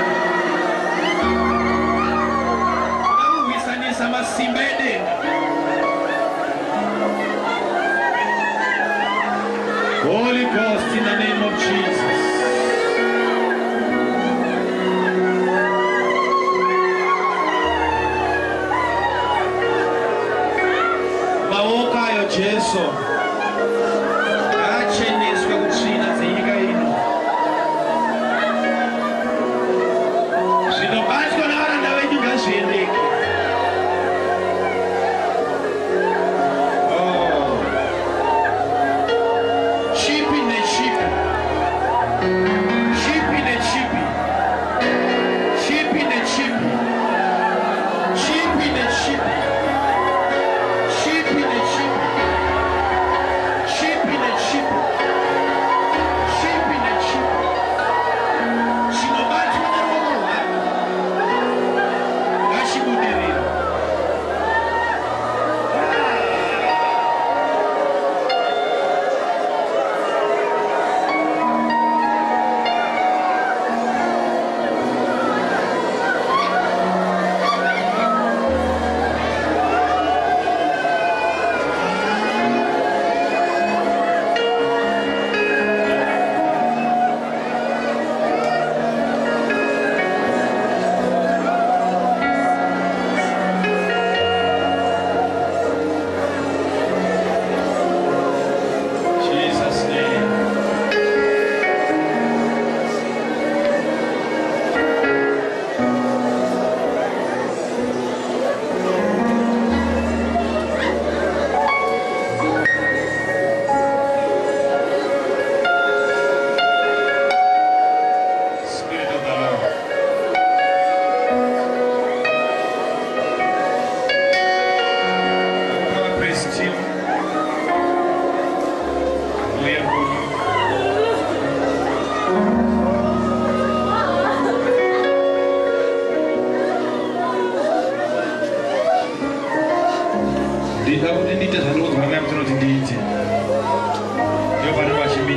Vakamurwisanisa masimba edenga. Holy Ghost, in the name of Jesus. Maoko ayo Jesu acheneswe kutsvina dzenyika ino. Zvinobatwa navaranda vedu ngazviendeke. Chipi nechipi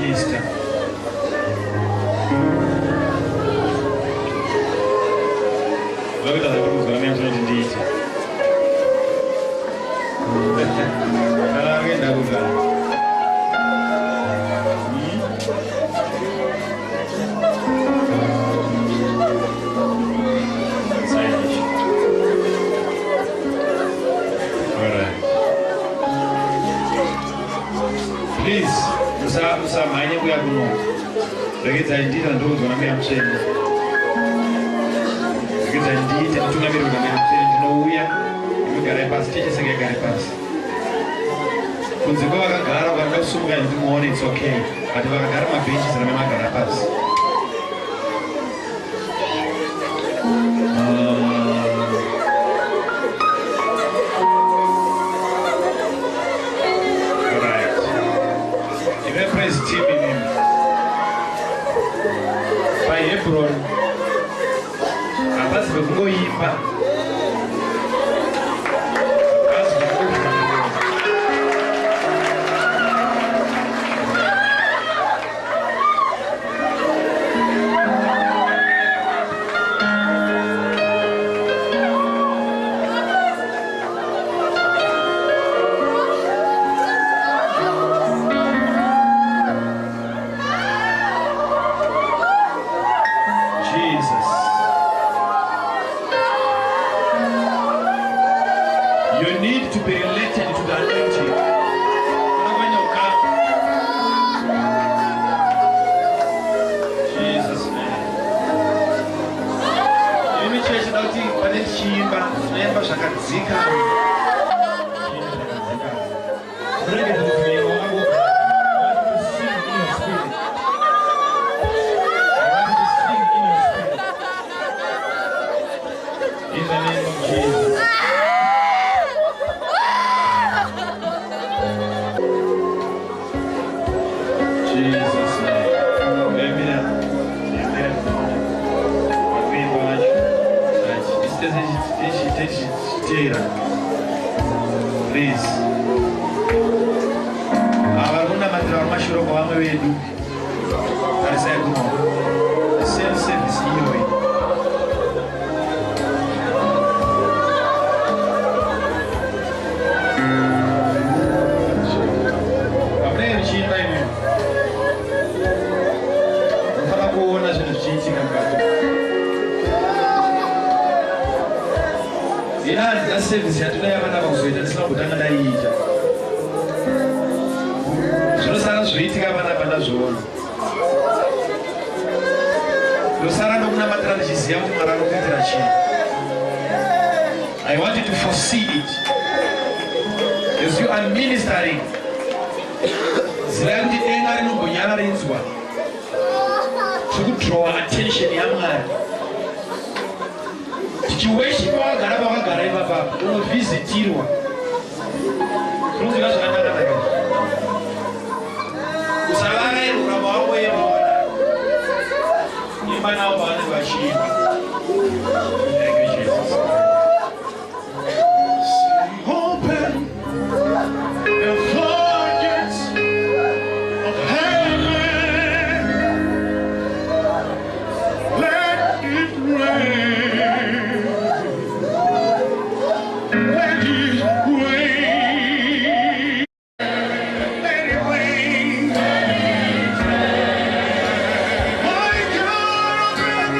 minister. Look at the rules, I'm going to need it. Please, usamanye kuya kuno. Rekeza ndita ndozo na mimi amsheni. Rekeza ndita tunamira kuna mimi amsheni ndinouya. Ndogara pasi tiche singegara pasi. Kunze kwa vakagara vakanga kusumuka ndimuone it's okay. But vakagara mabenchi sana mimi magara pasi. Apas bergoyimba. You need to be related to the anointing. Jesus name. Imi church dauti pane chimba, zvemba zvakadzika. Urege kufika wako. In the name of Jesus. Please. Avaruna matira mashuro kwa wame wedu. Tarisa ya kuno. The same service hiyo. Abne mchimba hivi. Mfana kuona zinu chichitika mkato. Ila service yatuna yabana bakuzoita tisina kutanga daiita. Zvinosara zvoitika vana pana zvona. Ndosara nokunamatira ndichiziva kuti Mwari anokuitira chinhu. I want you to foresee it. As you are ministering, ziva kuti denga rinombonyararidzwa zvekudraw attention yaMwari. Tichiweshipa wagara pawagara ipapa unovhizitirwa. Zvinoziva zvakanaka naka. Usavarairwa vavo yevaona. Imba navo pavanenge vachiimba. Thank you, Jesus. Open the floodgates of heaven. Let it rain. Let it rain. Let it rain. My God, open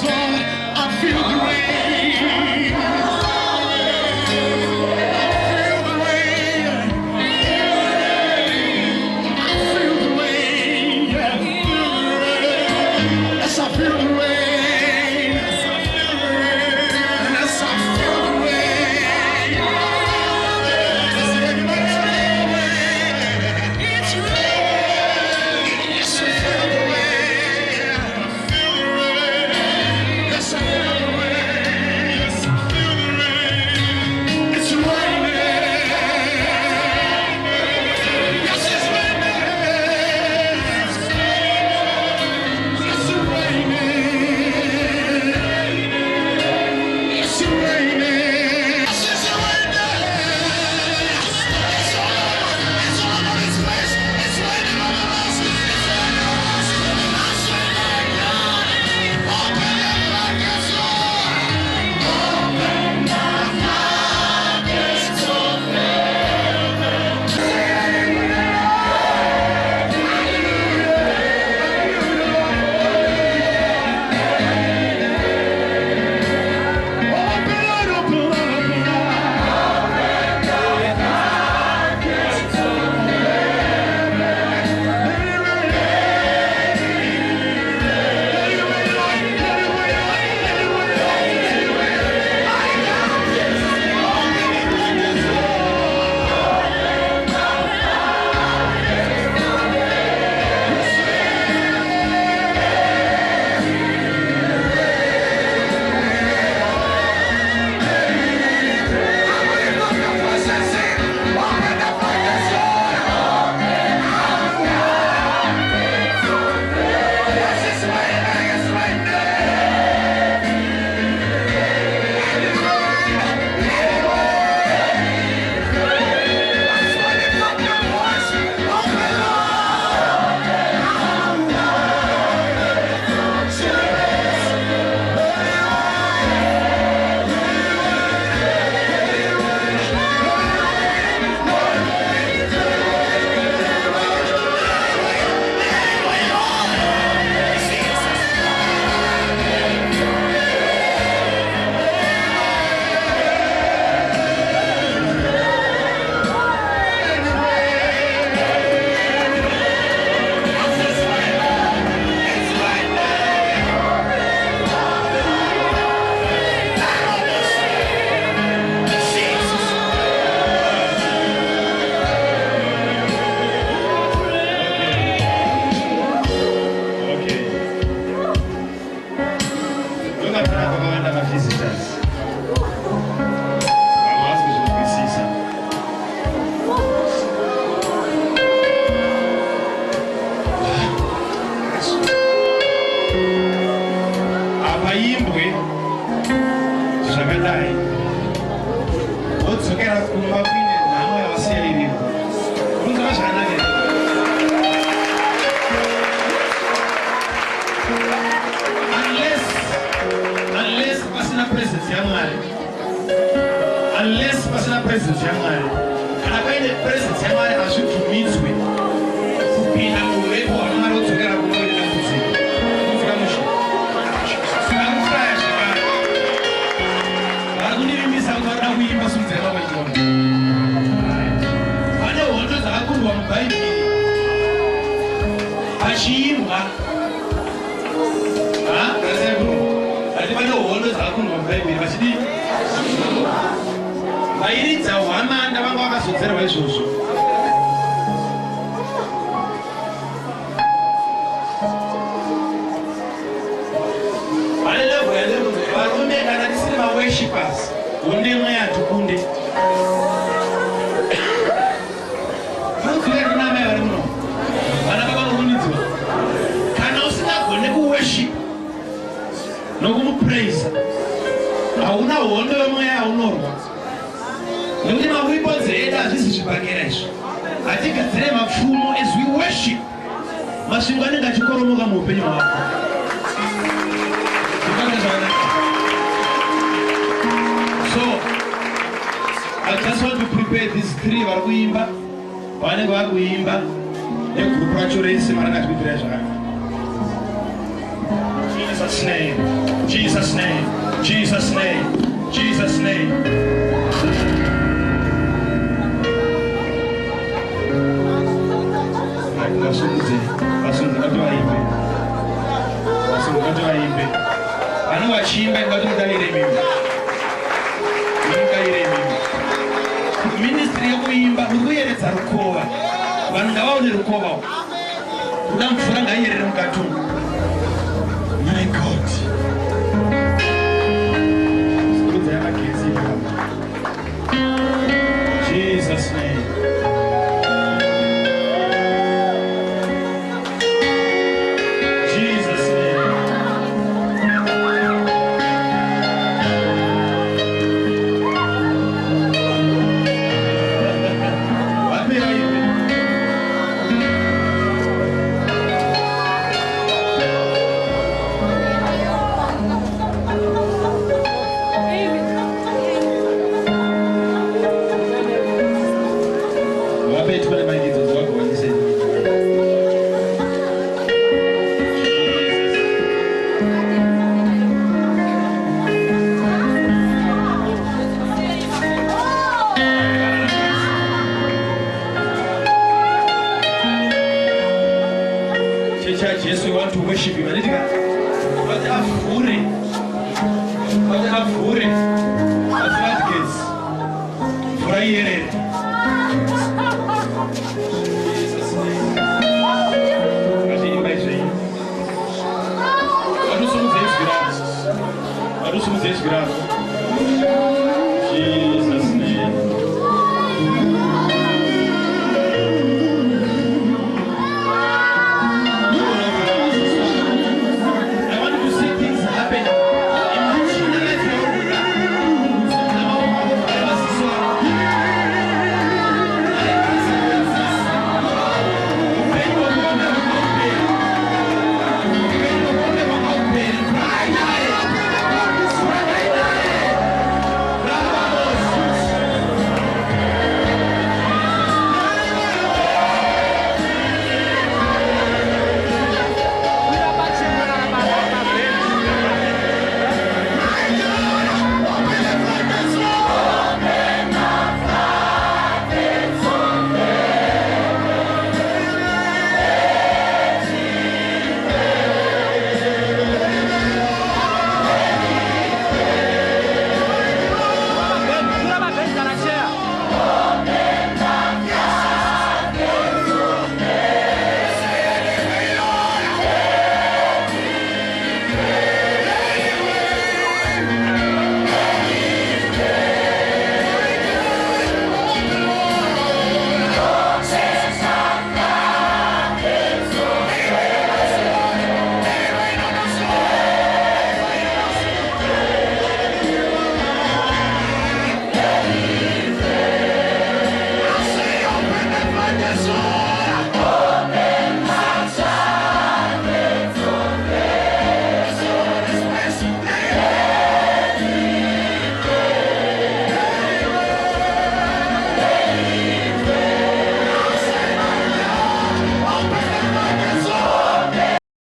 Yes, Lord, I feel the rain. I feel the rain. Yes, I feel the rain. Yes, I feel the rain. It's rain. Yes, I feel the rain. Yes, I feel the rain. Yes, I feel the rain. It's raining. Yes, it's raining. It's raining. It's raining. Yes, it's raining. It's all over this place. It's raining on us. It's raining on us. It's raining, God. Open your buckets, Lord. Open the floodgates of unless personal presence yamwari kana paine presence yamwari hazvibvumidzwe kupinda muwepo wamwari wodzokera kumwari dambudziko kufika musha akufaya zvakare vari kundivimisa kuti varida kuimba sumudzira kwachikona pane hondo dzakakundwa mubhaibheri pachiimbwa ati pane hondo dzakakundwa mubhaibheri vachidii vairidza hwamanda vanga vakazodzerwa izvozvo pane levo varume kana tisiri maweshipers honde imwe yatukunde vanodzira tinamai vari muno vana vavanounidziwa kana usingagone kuweship nokumupraisa hauna hondo yomweya yaunorwa nekuti maweapons edu hazvisi zvibhakera izvo hatigadzire mapfumo as we worship masvingo anenge achikoromoka muupenyu hwako so I just want to prepare these three vari kuimba vanenge vari kuimba negrupu racho rese marakatikuitira zvakanaka Jesus' name, Jesus' name, Jesus' name, Jesus' name. Ministry yokuimba kuyeredza rukova vanhu ngavaone rukova kuda mvura ngaiyerere mukati umu. My God. Jesus' name. Jesus' name. Jesus, we want to worship you. What a fury. What a fury. What floodgates. For a year. Jesus' name. What do you guys say? What do some things grab? What do some things grab?